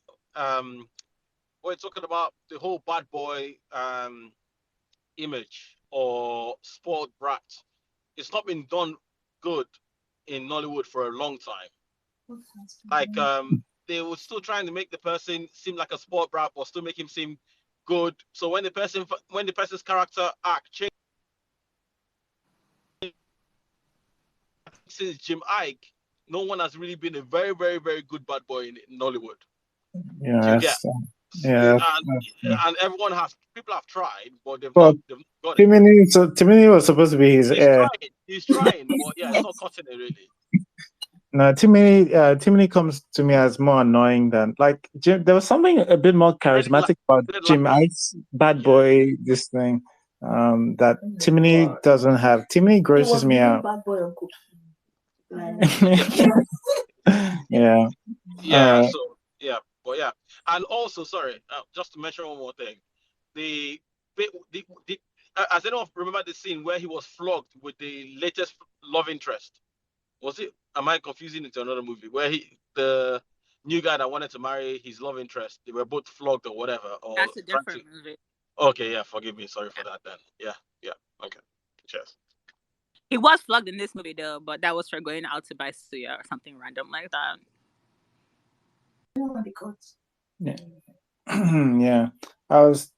we're talking about the whole bad boy image or sport brat. It's not been done good in Nollywood for a long time. Like they were still trying to make the person seem like a sport brat, but still make him seem good. So when the person's character arc changes, since Jim Ike, no one has really been a very, very, very good bad boy in Nollywood. Yeah, And everyone people have tried, but they've Well, not got it. Timini was supposed to be his heir. He's trying, but yeah, it's not cutting it really. No, Timini comes to me as more annoying than like Jim. There was something a bit more charismatic about Jim Ike's bad boy. This thing that Timini doesn't have. Timini grosses me out. Bad boy Yeah. But yeah, and also sorry, just to mention one more thing, the as anyone remember the scene where he was flogged with the latest love interest? Was it? Am I confusing it to another movie where the new guy that wanted to marry his love interest, they were both flogged or whatever? Or that's a different movie. Okay, yeah, forgive me, sorry for that then. Yeah, okay, cheers. He was flogged in this movie though, but that was for going out to buy suya or something random like that. Yeah. Yeah. I was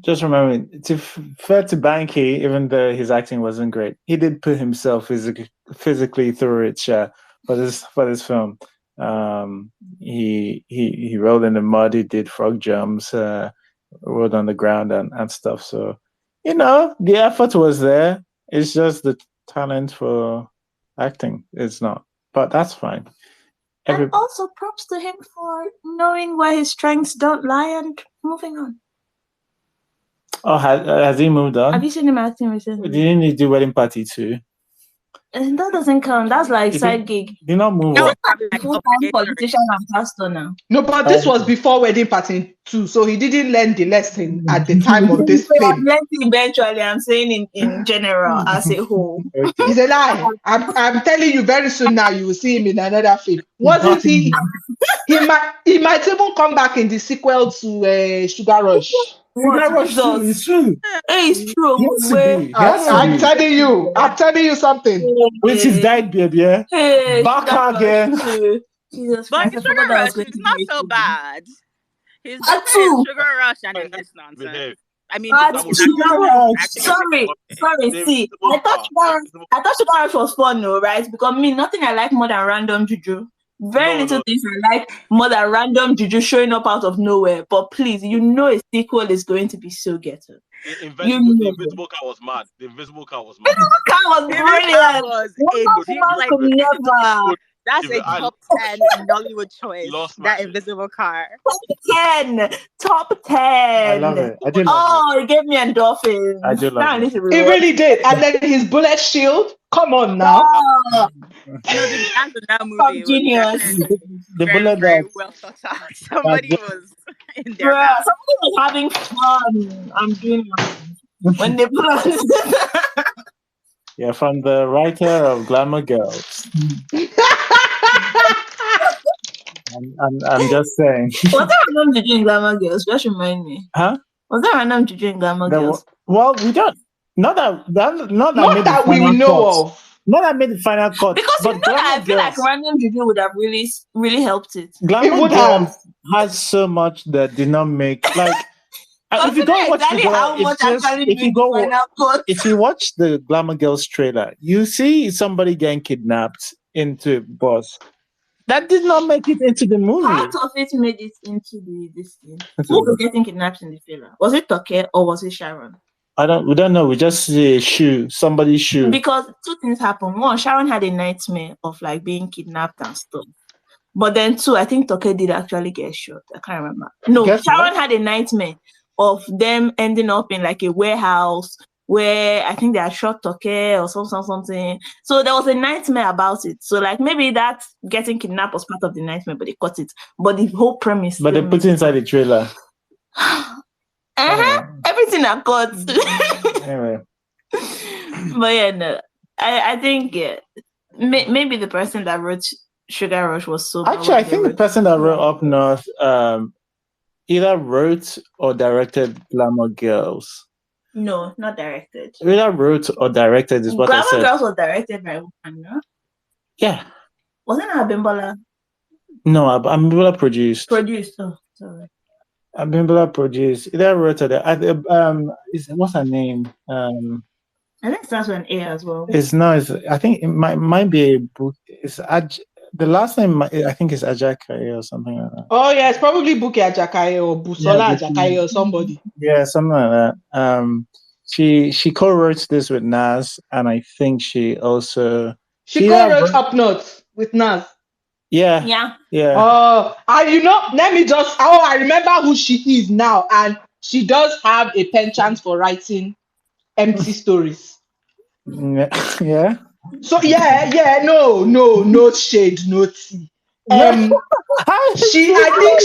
just remembering to fair to Banky, even though his acting wasn't great, he did put himself physically through it for this film. He rolled in the mud, he did frog jumps, rolled on the ground and stuff. So, the effort was there. It's just the talent for acting is not. But that's fine. And also props to him for knowing where his strengths don't lie and moving on. Oh, has he moved on? Have you seen him acting recently? Didn't he do Wedding Party too? And that doesn't count. That's like side gig. Did not move on. Like full-time politician and pastor now. No, but this was before Wedding Party 2, so he didn't learn the lesson at the time of this film. Eventually, I'm saying in general as a whole. It's a lie. I'm telling you, very soon now you will see him in another film. Wasn't he? He might even come back in the sequel to Sugar Rush. Sugar Rush is true. It's true. I'm telling you something. Which is died, baby. Yeah. Hey, back again. Jesus but Christ, Sugar Rush is not so bad. He's just Sugar Rush and in this nonsense. I mean, Sugar Rush. Sorry. See, I thought Sugar Rush was fun, though, right? Because nothing I like more than random juju. Little things I like more than random juju showing up out of nowhere. But please, a sequel is going to be so ghetto. The invisible car was mad. The invisible car was mad. The invisible car was brilliant. That's a top 10 Nollywood choice. That invisible car. Top 10. I love it. I did love it gave me endorphins. I do love it. It really did. And then his bullet shield. Come on now. The dance in that movie genius. The bullet very well thought out. Somebody was in there. Somebody was having fun. I'm doing it. When they put on Yeah, from the writer of Glamour Girls. I'm just saying. Was there random juju in Glamour Girls? Just remind me. Huh? Was there random juju in Glamour Girls? Well, we don't. Not that Not made the that we final know cut. of. Not that made the final cut. Because but I feel like random juju would have really helped it. Glamour would Girls have. has so much that did not make like. If you go watch exactly how much actually if you made go the final cut. if you watch the Glamour Girls trailer, you see somebody getting kidnapped into a bus. That did not make it into the movie. Part of it made it into this thing. Who was getting kidnapped in the trailer? Was it Toke or was it Sharon? We don't know. We just see a shoe, somebody's shoe. Because two things happened. One, Sharon had a nightmare of like being kidnapped and stuff. But then two, I think Toke did actually get shot. I can't remember. No, Sharon had a nightmare of them ending up in like a warehouse where I think they had shot Toke or something. So there was a nightmare about it. So like maybe that getting kidnapped was part of the nightmare, but they cut it. But the whole premise. But they put it inside the trailer. Everything I cut. Anyway. But yeah, no. I think maybe the person that wrote Sugar Rush was so. Actually, I think the person that wrote Up North either wrote or directed Glamour Girls. No, not directed. Either wrote or directed is what I said. Glamour Girls was directed by Anna. Yeah. Wasn't it Abimbola? No, Abimbola produced. Oh, sorry. Abimbola produced. Either wrote or what's her name? I think it starts with an A as well. I think it might be a book. The last name I think is Ajakaiye or something like that. Oh yeah, it's probably Bunmi Ajakaiye or Busola Ajakaiye or somebody. Yeah, something like that. She co-wrote this with Nas, and I think she co-wrote Up North with Nas. Yeah. Oh, let me just. Oh, I remember who she is now, and she does have a penchant for writing empty stories. Yeah. So no shade, no tea. I think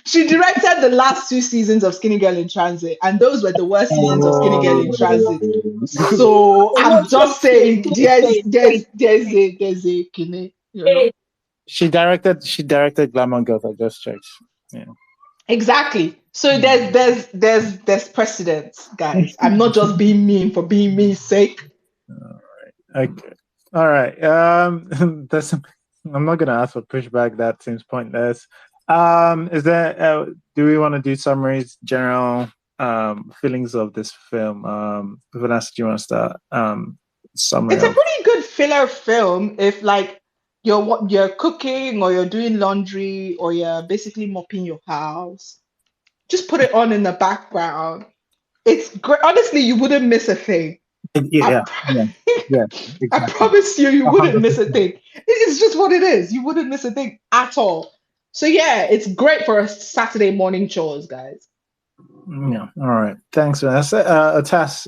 she directed the last 2 seasons of Skinny Girl in Transit, and those were the worst seasons of Skinny Girl in Transit. So I'm just saying, there's a Kine, you know. She directed Glamour Girls. I just checked. Yeah. Exactly. So there's precedence, guys. I'm not just being mean for being mean's sake. Okay. All right. I'm not gonna ask for pushback. That seems pointless. Is there? Do we want to do summaries, general feelings of this film? Vanessa, do you want to start? Summary. It's a pretty good filler film if like you're cooking or you're doing laundry or you're basically mopping your house. Just put it on in the background. It's great. Honestly, you wouldn't miss a thing. Yeah. Exactly. I promise you wouldn't miss a thing. It's just what it is. You wouldn't miss a thing at all. So yeah, it's great for a Saturday morning chores, guys. Yeah. All right. Thanks, Vanessa. Tass,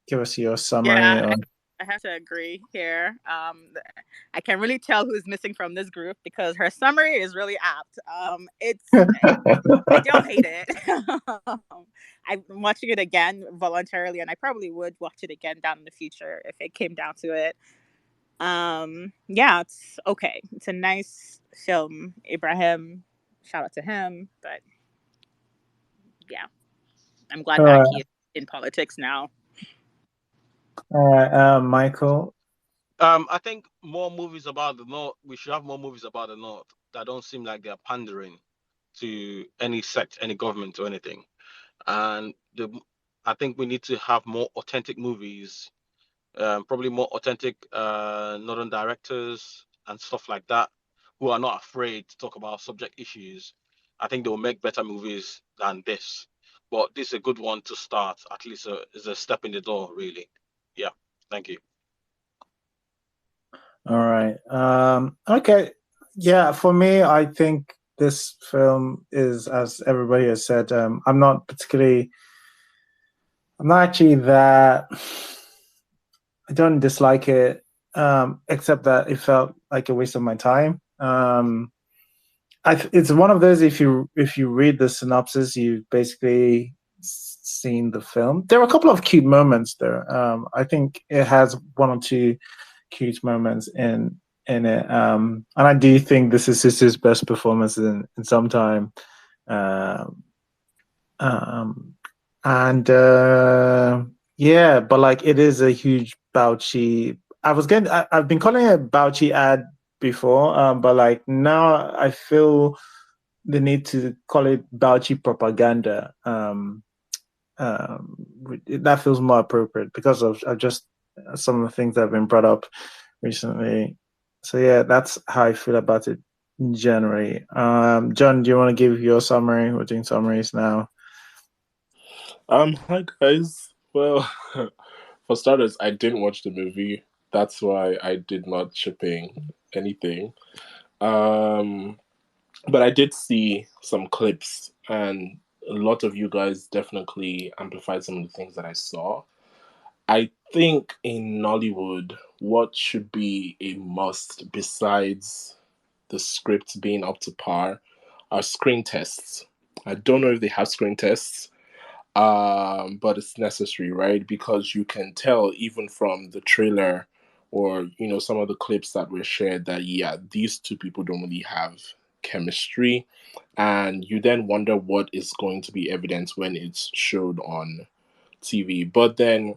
give us your summary. Yeah, I have to agree here. I can really tell who's missing from this group because her summary is really apt. I don't hate it. I'm watching it again voluntarily, and I probably would watch it again down in the future if it came down to it. Yeah, it's okay. It's a nice film. Ibrahim, shout out to him. But yeah, I'm glad that he is in politics now. All right, Michael. I think more movies about the North. We should have more movies about the North that don't seem like they're pandering to any sect, any government, or anything. And I think we need to have more authentic movies, probably more authentic Northern directors and stuff like that, who are not afraid to talk about subject issues. I think they will make better movies than this. But this is a good one to start. At least is a step in the door, really. Yeah. Thank you. All right. Okay. Yeah, for me, I think this film is, as everybody has said, I'm not actually that, I don't dislike it, except that it felt like a waste of my time. It's one of those, if you read the synopsis, you've basically seen the film. There are a couple of cute moments there. I think it has one or two cute moments in in it. And I do think this is his best performance in some time. Um, and yeah, but like it is a huge Bauchi. I've been calling it a Bauchi ad before, but like now I feel the need to call it Bauchi propaganda. That feels more appropriate because of just some of the things that have been brought up recently. So yeah, that's how I feel about it generally. John, do you want to give your summary? We're doing summaries now. Hi guys. Well, for starters, I didn't watch the movie. That's why I did not chip in anything. But I did see some clips, and a lot of you guys definitely amplified some of the things that I saw. I think in Nollywood, what should be a must besides the script being up to par are screen tests. I don't know if they have screen tests, but it's necessary, right? Because you can tell even from the trailer or some of the clips that were shared that these two people don't really have chemistry, and you then wonder what is going to be evident when it's showed on TV. But then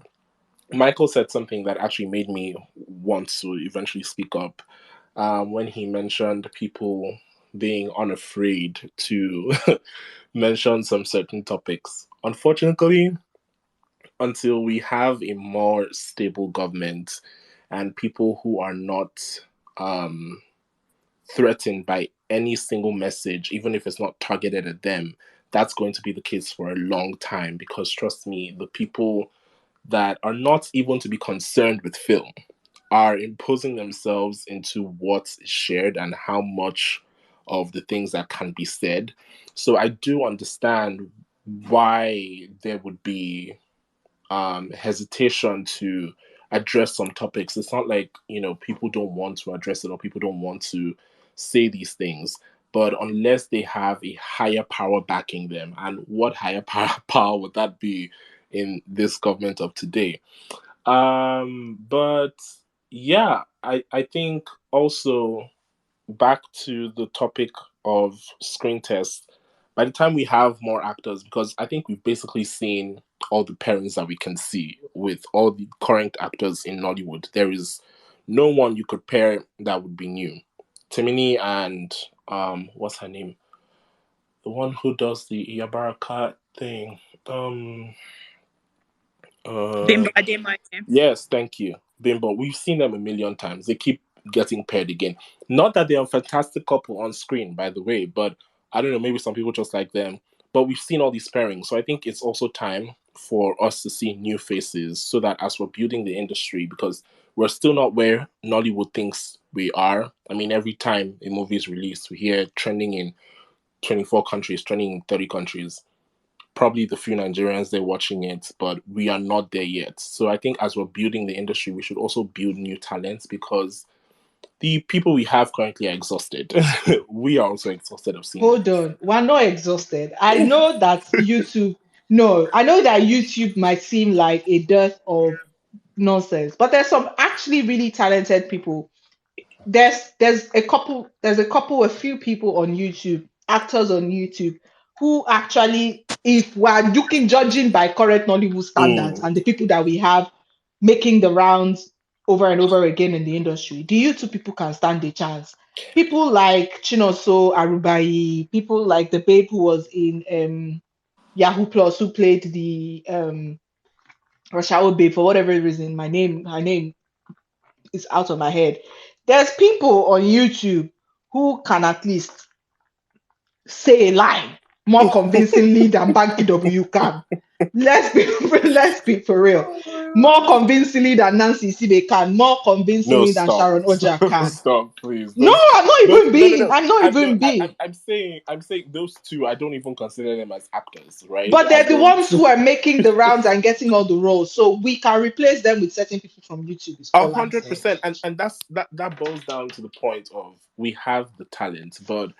Michael said something that actually made me want to eventually speak up when he mentioned people being unafraid to mention some certain topics. Unfortunately, until we have a more stable government and people who are not threatened by any single message, even if it's not targeted at them, that's going to be the case for a long time. Because trust me, the people that are not even to be concerned with film are imposing themselves into what's shared and how much of the things that can be said. So I do understand why there would be hesitation to address some topics. It's not like people don't want to address it or people don't want to say these things, but unless they have a higher power backing them, and what higher power would that be in this government of today? But yeah, I think also back to the topic of screen tests, by the time we have more actors, because I think we've basically seen all the pairings that we can see with all the current actors in Nollywood, there is no one you could pair that would be new. Timini and what's her name? The one who does the Yabaraka thing. Bimbo Ademoye. Yes, thank you. Bimbo. We've seen them a million times. They keep getting paired again. Not that they're a fantastic couple on screen, by the way, but I don't know, maybe some people just like them. But we've seen all these pairings. So I think it's also time for us to see new faces so that as we're building the industry, because we're still not where Nollywood thinks we are. I mean, every time a movie is released, we hear trending in 24 countries, trending in 30 countries, probably the few Nigerians they're watching it, but we are not there yet. So I think as we're building the industry, we should also build new talents because the people we have currently are exhausted. We are also exhausted of seeing Hold this. on, we're not exhausted. I know that YouTube, no, I know that YouTube might seem like a dearth of nonsense, but there's some actually really talented people. There's a few people on YouTube, actors on YouTube, who actually, if we're looking judging by current Nollywood standards Mm, and the people that we have making the rounds over and over again in the industry, the YouTube people can stand a chance. People like Chinoso Arubayi, people like the babe who was in Yahoo Plus, who played the Rashawa babe for whatever reason. Her name is out of my head. There's people on YouTube who can at least say a line more convincingly than Banky W can. Let's be let's be for real. More convincingly than Nancy Sibe can, more no, convincingly than stop. Sharon Oja can. Stop, please. No, Those, I'm not those, even no, no, being. no. I'm not I'm no, even being. I'm saying those two. I don't even consider them as actors, right? But I they're the don't. ones who are making the rounds and getting all the roles. So we can replace them with certain people from YouTube, is A all I'm hundred saying. percent, and that boils down to the point of we have the talent, but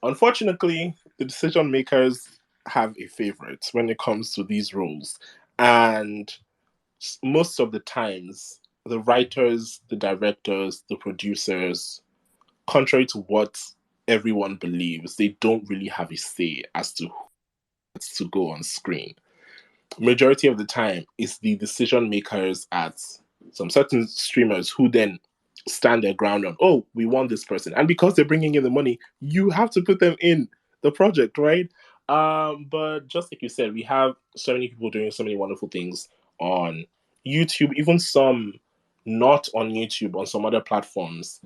unfortunately, the decision makers have a favorite when it comes to these roles, and most of the times the writers, the directors, the producers, contrary to what everyone believes, they don't really have a say as to who gets to go on screen. Majority of the time, it's the decision makers at some certain streamers who then stand their ground on, oh, we want this person. And because they're bringing in the money, you have to put them in the project, right? But just like you said, we have so many people doing so many wonderful things on YouTube, even some not on YouTube, on some other platforms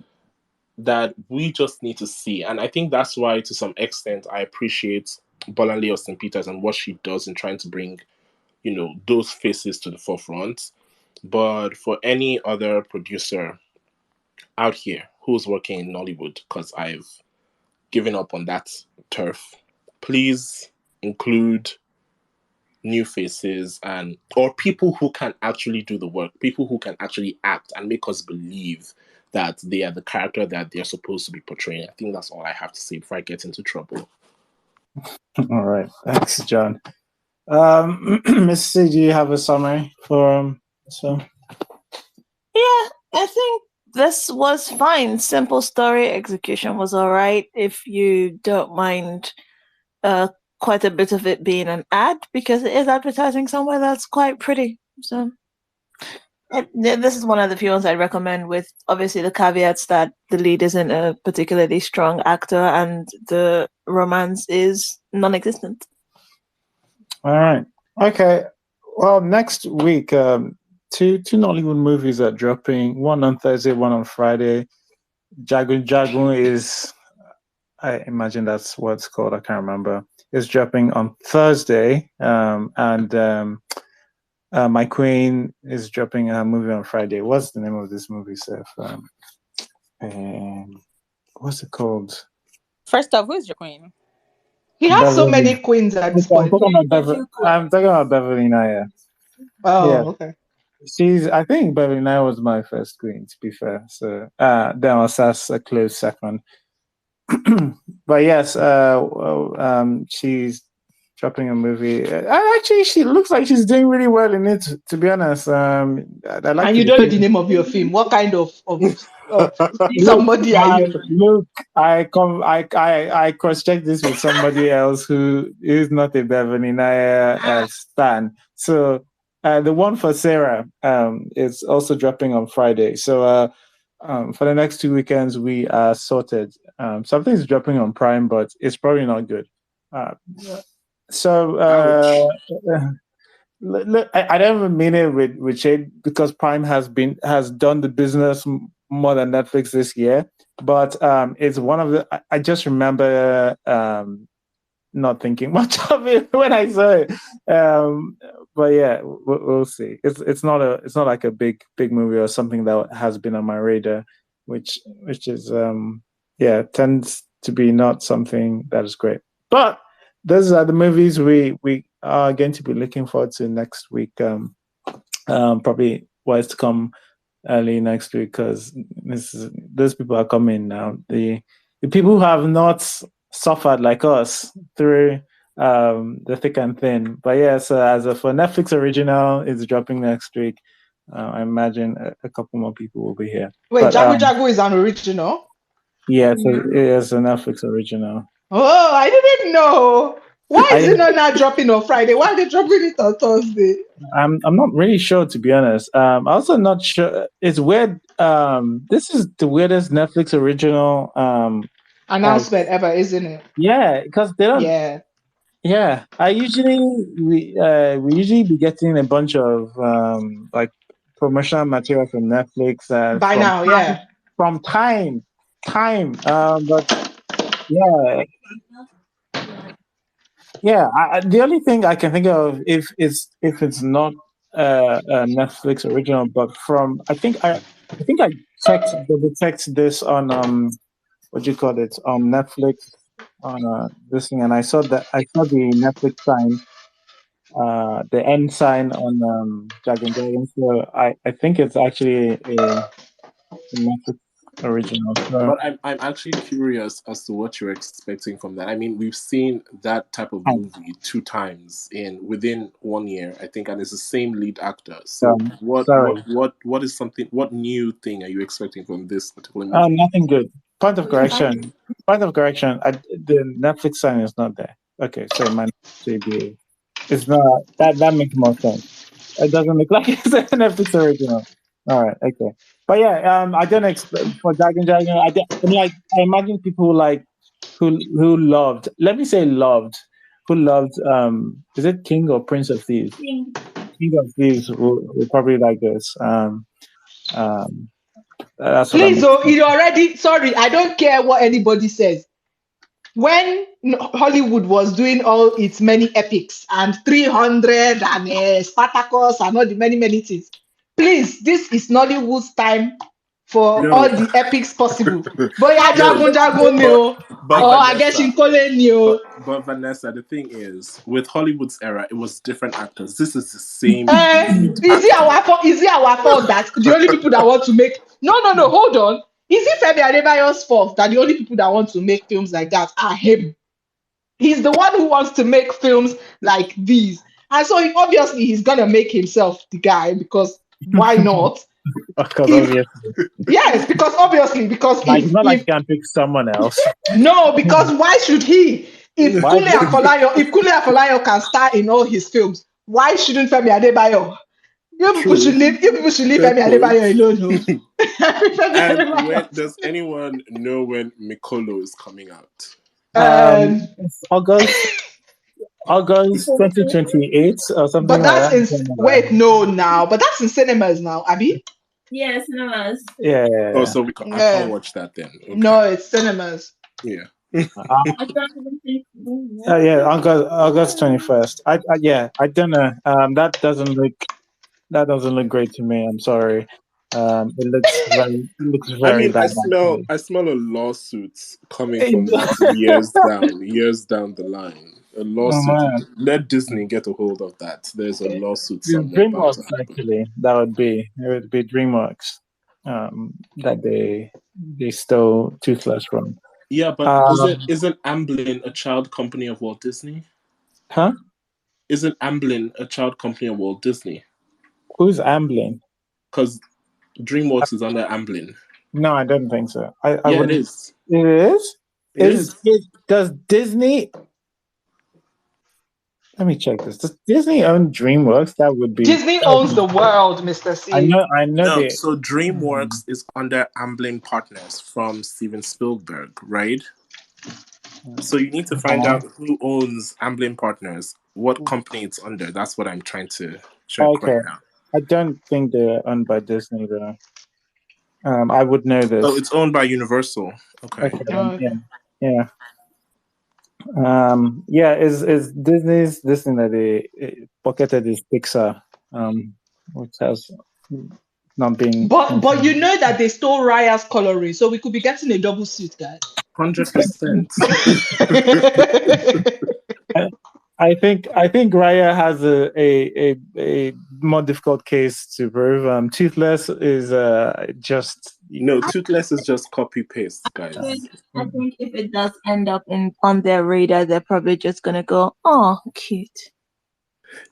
that we just need to see. And I think that's why, to some extent, I appreciate Bolanle Austin Peters and what she does in trying to bring, those faces to the forefront. But for any other producer out here who's working in Nollywood, because I've given up on that turf, please include new faces or people who can actually do the work, people who can actually act and make us believe that they are the character that they're supposed to be portraying. I think that's all I have to say before I get into trouble. All right. Thanks, John. Miss C, do you have a summary for so? Yeah, I think this was fine. Simple story, execution was all right. If you don't mind quite a bit of it being an ad, because it is advertising somewhere that's quite pretty. So this is one of the few ones I'd recommend, with obviously the caveats that the lead isn't a particularly strong actor and the romance is non-existent. All right. Okay. Well, next week, two Nollywood movies are dropping. One on Thursday, one on Friday. Jagun Jagun is, I imagine that's what it's called. I can't remember. It's dropping on Thursday, and My Queen is dropping a movie on Friday. What's the name of this movie, Seth? What's it called? First off, who's your queen? He has so Beverly. many queens at this I'm point. talking about Beverly Naya. Oh, Yeah. okay. I think Beverly Naya was my first queen, to be fair. So then Osas a close second. But yes, she's dropping a movie. Actually, she looks like she's doing really well in it, to be honest. I like And you don't know the name of your film. What kind of somebody are you? Look, I cross-check this with somebody else who is not a Beverly Naya stan. So the one for Sarah is also dropping on Friday. So for the next 2 weekends, we are sorted. Something's dropping on Prime, but it's probably not good. I don't even mean it with shade, because Prime has done the business more than Netflix this year. But it's one of the. I just remember not thinking much of it when I saw it. But yeah, we'll see. It's not like a big movie or something that has been on my radar, which is tends to be not something that is great. But those are the movies we are going to be looking forward to next week. Probably what's to come early next week, because those people are coming now. The people who have not suffered like us through the thick and thin. But yeah, so as for Netflix original, it's dropping next week. I imagine a couple more people will be here. Wait, Jagu Jagu is an original? Yeah, so it is a Netflix original. Oh, I didn't know. Why is it not now dropping on Friday? Why are they dropping it on Thursday? I'm not really sure, to be honest. I'm also not sure. It's weird. This is the weirdest Netflix original announcement ever, isn't it? Yeah, because they don't. Yeah. Yeah, we usually be getting a bunch of like promotional material from Netflix by now, yeah, from time. But yeah. The only thing I can think of, if it's not a Netflix original, but from I think I checked this on what do you call it, on Netflix, on this thing, and I saw the Netflix sign, the N sign on Dragon. So I think it's actually a Netflix original. So, But I'm actually curious as to what you're expecting from that. I mean, we've seen that type of movie 2 times within 1 year, I think, and it's the same lead actor. So sorry. what new thing are you expecting from this particular movie? Nothing good. Point of correction. The Netflix sign is not there. Okay, so my JBA. It's not that makes more sense. It doesn't look like it's a Netflix original. All right, okay. But yeah, I don't expect for Dragon. I imagine people who loved. Let me say loved. Who loved? Is it King or Prince of Thieves? King of Thieves will probably like this. That's what I'm. Please, oh, it already. Sorry, I don't care what anybody says. When Hollywood was doing all its many epics and 300 and Spartacus and all the many things, please, this is Nollywood's time for all No, the epics possible. Boya no, Jagun Neo, but or I guess in Kole Neo. but Vanessa, the thing is, with Hollywood's era, it was different actors. This is the same lead Is it actor. our fault that the only people that want to make no, hold on. Is it Femi Adebayo's fault that the only people that want to make films like that are him? He's the one who wants to make films like these. And so obviously he's gonna make himself the guy, because why not? Yes, because obviously, because it's not like you can pick someone else. No, because why should he? If Kule Afolayan can star in all his films, why shouldn't Femi Adebayo? You people should leave Femi Adebayo alone. Does anyone know when Mikolo is coming out? It's August 2028 or something. But that's but that's in cinemas now, Abby. Yeah, cinemas. Yeah. Oh, so I can't watch that then. Okay. No, it's cinemas. Yeah. August 21st. I don't know. That doesn't look great to me. I'm sorry. It looks very bad. I smell a lawsuit coming from that years down the line. A lawsuit. Let Disney get a hold of that. There's a lawsuit somewhere. DreamWorks, actually, it would be DreamWorks. That they stole Toothless from. Yeah, but isn't Amblin a child company of Walt Disney? Huh? Isn't Amblin a child company of Walt Disney? Who's Amblin? Because DreamWorks is under Amblin. No, I don't think so. It is. It is? It is. Does Disney... Let me check this. Does Disney own DreamWorks? That would be... Disney owns the world, Mr. C. I know. No, so DreamWorks is under Amblin Partners from Steven Spielberg, right? So you need to find out who owns Amblin Partners, what company it's under. That's what I'm trying to check right now. I don't think they're owned by Disney, though. I would know this. Oh, it's owned by Universal. Okay. Yeah. Is Disney's this thing that they pocketed is Pixar, which has not been. But you know that they stole Raya's coloring, so we could be getting a double suit, guys. 100%. I think Raya has a more difficult case to prove. Toothless is just Toothless is just copy paste, guys. I think if it does end up on their radar, they're probably just gonna go, "Oh, cute."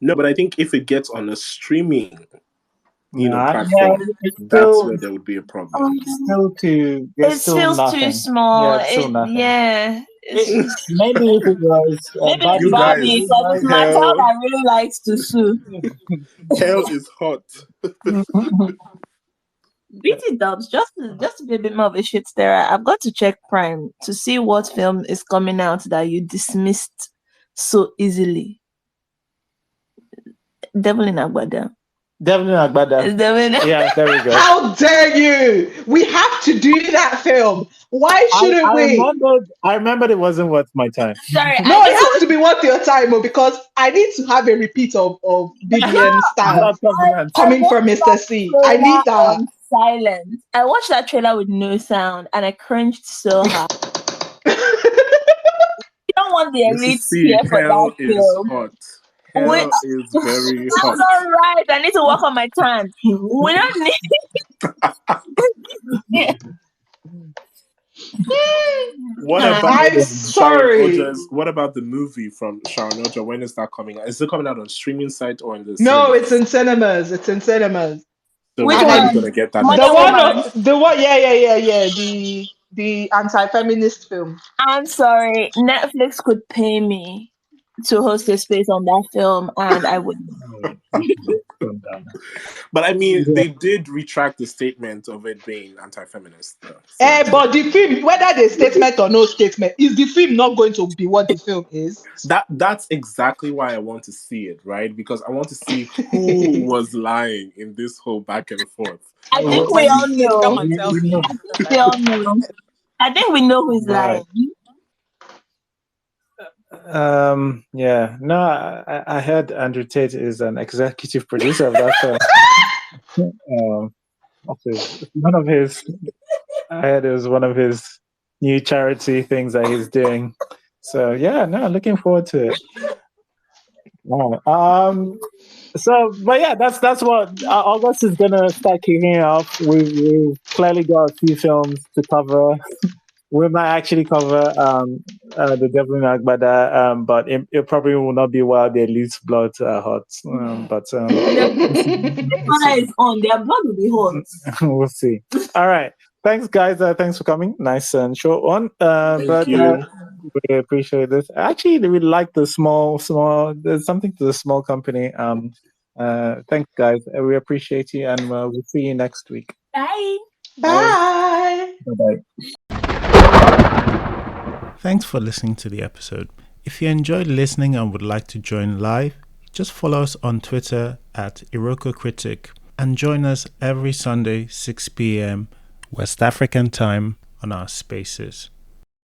No, but I think if it gets on a streaming, platform, that's where there would be a problem. It feels too small. Maybe if it was maybe Barbie, because my child I really likes to sue. Hell is hot. BT Dubs, just to be a bit more of a shit stirrer, I've got to check Prime to see what film is coming out that you dismissed so easily. Devil in Agbada. Yeah, there we go. How dare you? We have to do that film. Why shouldn't we? I remembered it wasn't worth my time. Sorry. No, it has to be worth your time, because I need to have a repeat of BBN style coming from Mr. C. I need that. Silence. I watched that trailer with no sound and I cringed so hard. You don't want the elite here for that film. Hot. Hell is very hot. That's all right. I need to work on my tan. We don't need. What about I'm Sharon sorry. Oja's? What about the movie from Sharon Oja? When is that coming out? Is it coming out on streaming site or in the No, it's cinemas? in cinemas. It's in cinemas. So Which we're And probably one? gonna get that Modern next year. Woman. the one, yeah. The anti-feminist film. I'm sorry. Netflix could pay me to host a space on that film, and I would. Calm down. But I mean, Yeah. they did retract the statement of it being anti-feminist. Though. So But the film, whether the statement or no statement, is the film not going to be what the film is? that's exactly why I want to see it, right? Because I want to see who was lying in this whole back and forth. I Well, think well, we all know. Come and tell we me. know. We all know. I think we know who's Right. lying. Yeah. No, I heard Andrew Tate is an executive producer of that film. One of his. I heard it was one of his new charity things that he's doing. So yeah, no, looking forward to it. Wow. But yeah, that's what August is gonna start kicking off. We've clearly got a few films to cover. We might actually cover The Devil in Agbada, but it probably will not be while they lose blood hot. But Father is on. Their blood will be hot. we'll see. All right. Thanks, guys. Thanks for coming. Nice and short one. Thank you. We appreciate this. Actually, we like the small. There's something to the small company. Thanks, guys. We appreciate you, and we'll see you next week. Bye. Bye. Bye-bye. Thanks for listening to the episode. If you enjoyed listening and would like to join live, just follow us on Twitter at IrokoCritic and join us every Sunday, 6 p.m. West African time on our spaces.